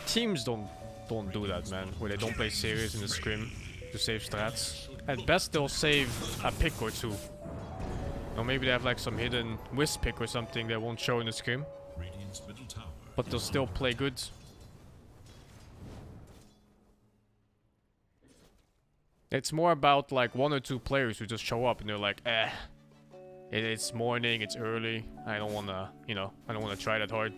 Teams don't do that, man. Where they don't play serious in the scrim to save strats. at best they'll save a pick or two. Or maybe they have like some hidden wisp pick or something that won't show in the scrim. Radiant's middle tower. But they'll still play good. It's more about like 1 or 2 players who just show up and they're like, it's morning, it's early. I don't wanna, you know, I don't wanna try that hard.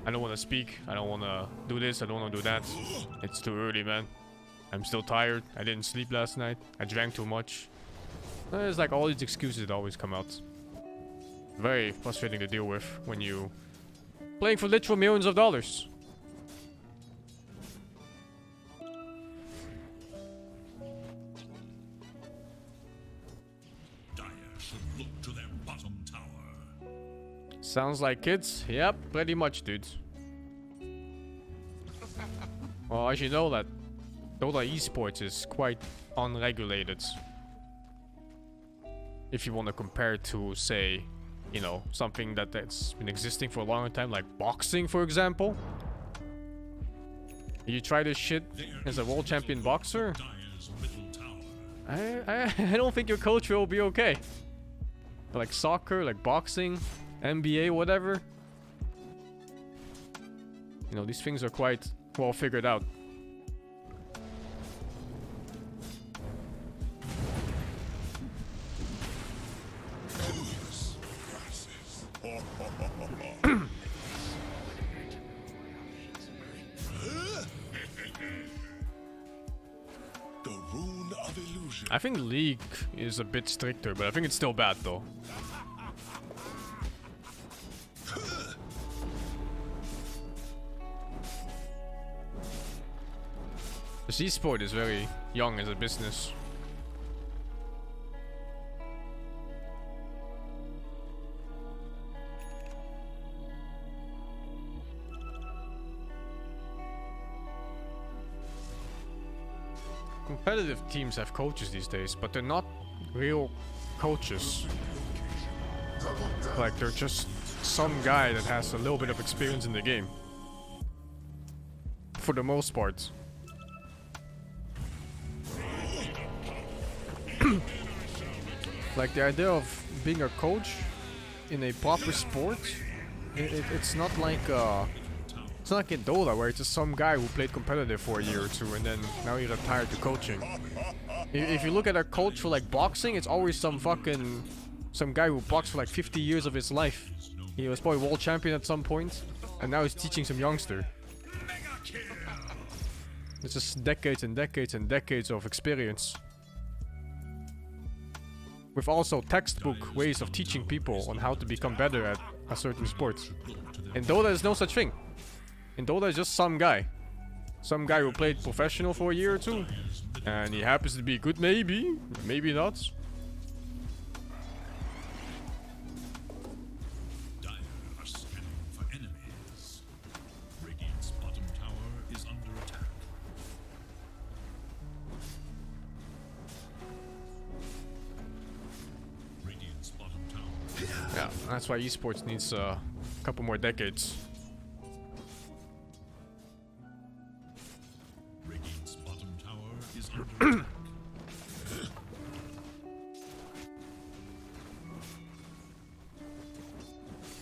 I don't wanna speak. I don't wanna do this. I don't wanna do that. It's too early, man. I'm still tired. I didn't sleep last night. I drank too much. There's like all these excuses that always come out. Very frustrating to deal with when you playing for literal millions of dollars. Dire should look to their bottom tower. Sounds like kids. Yep, pretty much, dude. Well, as you know, that Dota esports is quite unregulated. If you want to compare it to, say, you know, something that's been existing for a long time, like boxing, for example. You try this shit as a world champion boxer, I don't think your coach will be okay. Like soccer, like boxing, NBA, whatever. You know, these things are quite well figured out. I think League is a bit stricter, but I think it's still bad though. This esport is very young as a business. Competitive teams have coaches these days, but they're not real coaches. Like, they're just some guy that has a little bit of experience in the game. For the most part. Like, the idea of being a coach in a proper sport, it's not like it's not like in Dota where it's just some guy who played competitive for a year or 2 and then now he retired to coaching. If you look at a coach for like boxing, it's always some guy who boxed for like 50 years of his life. He was probably world champion at some point and now he's teaching some youngster. It's just decades and decades and decades of experience. With also textbook ways of teaching people on how to become better at a certain sport. In Dota, there's no such thing. In Dota, it's just some guy. Some guy who played professional for a year or 2. And he happens to be good, maybe. Maybe not. Dire are scanning for enemies. Radiant's bottom tower is under attack. Radiant's bottom tower. Yeah, that's why esports needs a couple more decades. Radiant's bottom tower is under attack.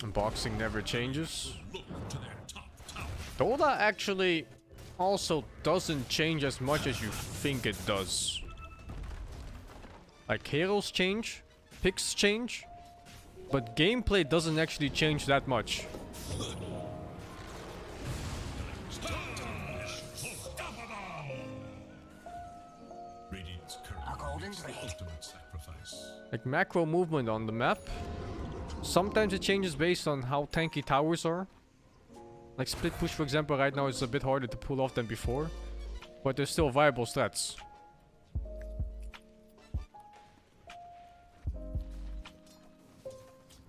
And boxing never changes. Look to their top tower. Dota actually also doesn't change as much as you think it does. Like, heroes change, picks change, but gameplay doesn't actually change that much. Radiant's current is the ultimate sacrifice. Like, macro movement on the map, sometimes it changes based on how tanky towers are. Like split push, for example, right now is a bit harder to pull off than before, but there's still viable strats.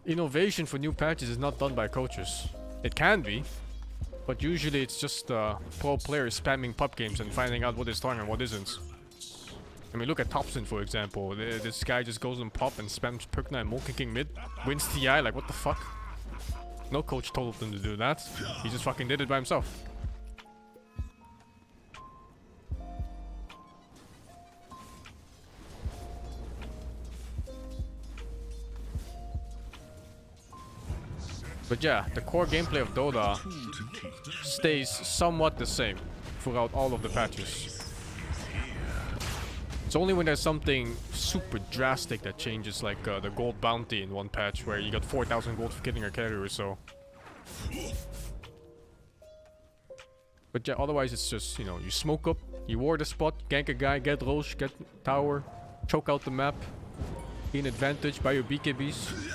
Innovation for new patches is not done by coaches. It can be, but usually it's just pro players spamming pub games and finding out what is strong and what isn't. I mean, look at Thompson, for example. This guy just goes on pop and spams Perkna and Monkey King mid. Wins TI, like what the fuck? No coach told him to do that. He just fucking did it by himself. But yeah, the core gameplay of Dota stays somewhat the same throughout all of the patches. It's only when there's something super drastic that changes, like the gold bounty in one patch where you got 4,000 gold for killing a carrier or so. But yeah, otherwise it's just, you know, you smoke up, you ward a spot, gank a guy, get Roche, get tower, choke out the map, gain advantage, buy your BKBs.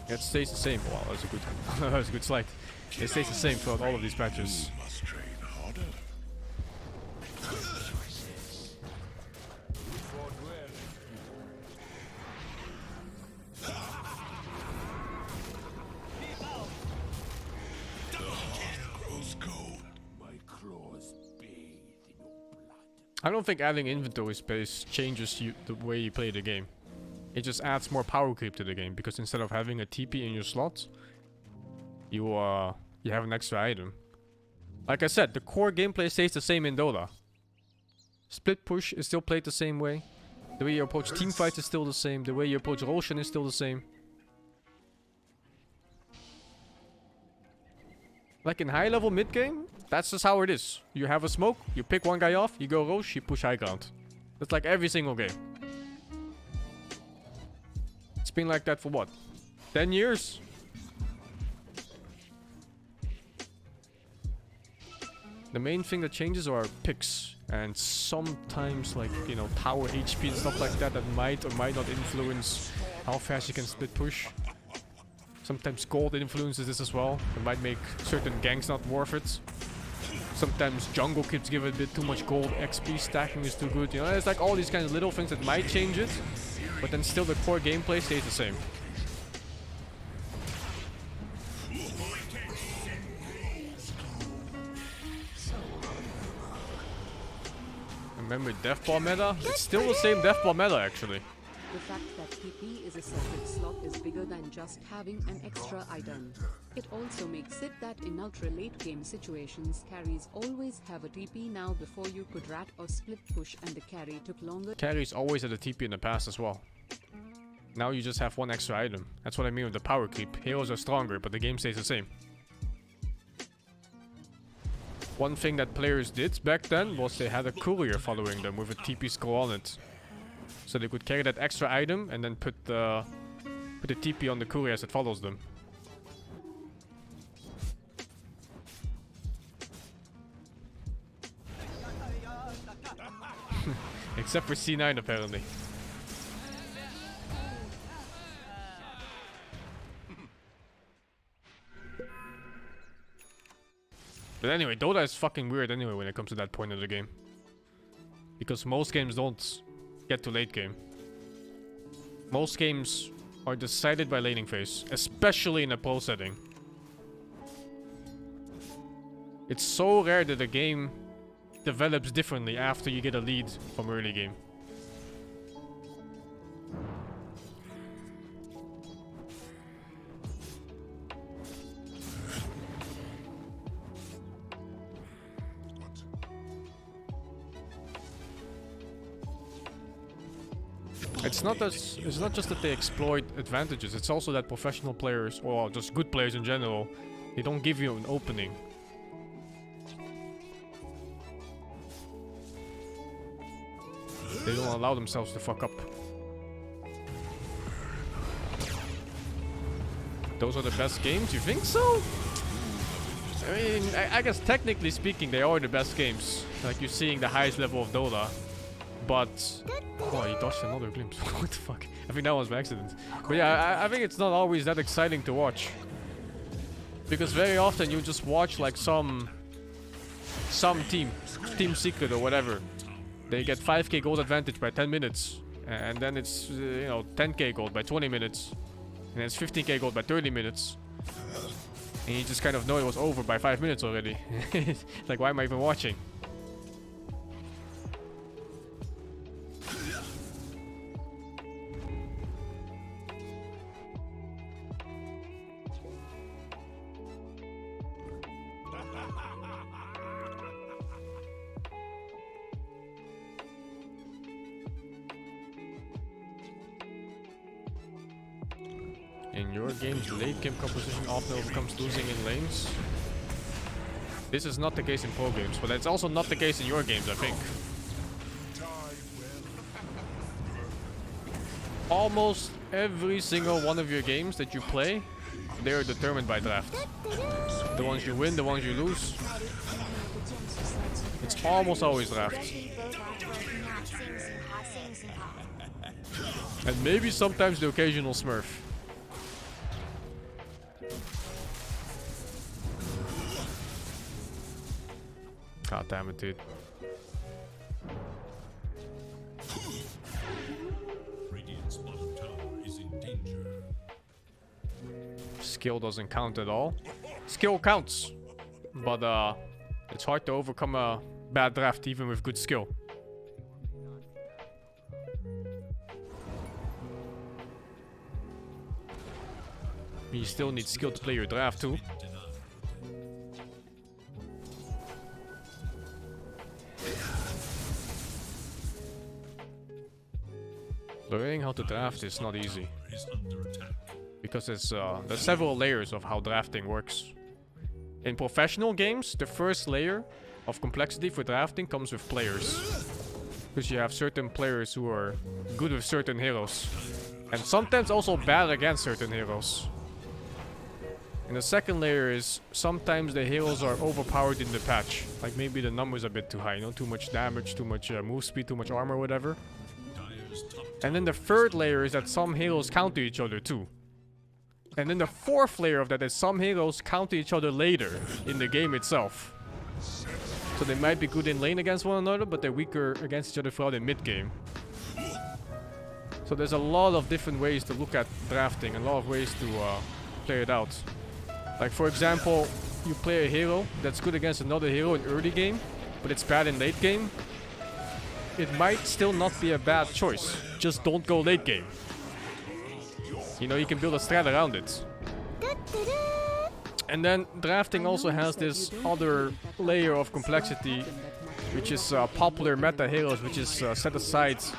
Yeah, it stays the same. Wow, that's a good, that's a good slide. It stays the same throughout all of these patches. I don't think adding inventory space changes the way you play the game. It just adds more power creep to the game, because instead of having a TP in your slot, you have an extra item. Like I said, the core gameplay stays the same in Dota. Split push is still played the same way. The way you approach team fights is still the same. The way you approach Roshan is still the same. Like in high level mid game, that's just how it is. You have a smoke, you pick one guy off, you go Roche, you push high ground. That's like every single game. It's been like that for what? 10 years? The main thing that changes are picks. And sometimes, like, you know, tower HP and stuff like that, that might or might not influence how fast you can split push. Sometimes gold influences this as well. It might make certain ganks not worth it. Sometimes jungle kits give a bit too much gold. XP stacking is too good. You know, it's like all these kinds of little things that might change it. But then still the core gameplay stays the same. Remember Deathball meta? It's still the same Deathball meta actually. The fact that TP is a separate slot is bigger than just having an extra item. It also makes it that in ultra late game situations, carries always have a TP now. Before you could rat or split push and the carry took longer. Carries always had a TP in the past as well. Now you just have one extra item. That's what I mean with the power creep. Heroes are stronger, but the game stays the same. One thing that players did back then was they had a courier following them with a TP scroll on it. So they could carry that extra item and then put the TP on the courier as it follows them. Except for C9 apparently. But anyway, Dota is fucking weird anyway when it comes to that point of the game. Because most games don't get to late game. Most games are decided by laning phase, especially in a pro setting. It's so rare that a game develops differently after you get a lead from early game. It's not just that they exploit advantages, it's also that professional players, or just good players in general, they don't give you an opening. They don't allow themselves to fuck up. Those are the best games? You think so? I mean, I guess technically speaking, they are the best games. Like, you're seeing the highest level of Dota. But... oh, he dodged another glimpse. What the fuck? I think that was by accident. But yeah, I think it's not always that exciting to watch. Because very often you just watch like some team secret or whatever. They get 5k gold advantage by 10 minutes. And then it's, you know, 10k gold by 20 minutes. And it's 15k gold by 30 minutes. And you just kind of know it was over by 5 minutes already. Like, why am I even watching? In your games, late game composition often overcomes losing in lanes. This is not the case in pro games, but it's also not the case in your games, I think. Almost every single one of your games that you play, they are determined by draft. The ones you win, the ones you lose. It's almost always draft. And maybe sometimes the occasional smurf. God damn it, dude. Radiant's bottom tower is in danger. Skill doesn't count at all. Skill counts, but it's hard to overcome a bad draft even with good skill. You still need skill to play your draft too. Learning how to draft is not easy. Because there's several layers of how drafting works. In professional games, the first layer of complexity for drafting comes with players. Because you have certain players who are good with certain heroes. And sometimes also bad against certain heroes. And the second layer is sometimes the heroes are overpowered in the patch. Like maybe the number's a bit too high, you know, too much damage, too much move speed, too much armor, whatever. And then the third layer is that some heroes counter each other too. And then the fourth layer of that is some heroes counter each other later in the game itself. So they might be good in lane against one another, but they're weaker against each other throughout in mid game. So there's a lot of different ways to look at drafting, a lot of ways to play it out. Like for example, you play a hero that's good against another hero in early game, but it's bad in late game. It might still not be a bad choice. Just don't go late game. You know, you can build a strat around it. And then drafting also has this other layer of complexity, which is popular meta heroes, which is set aside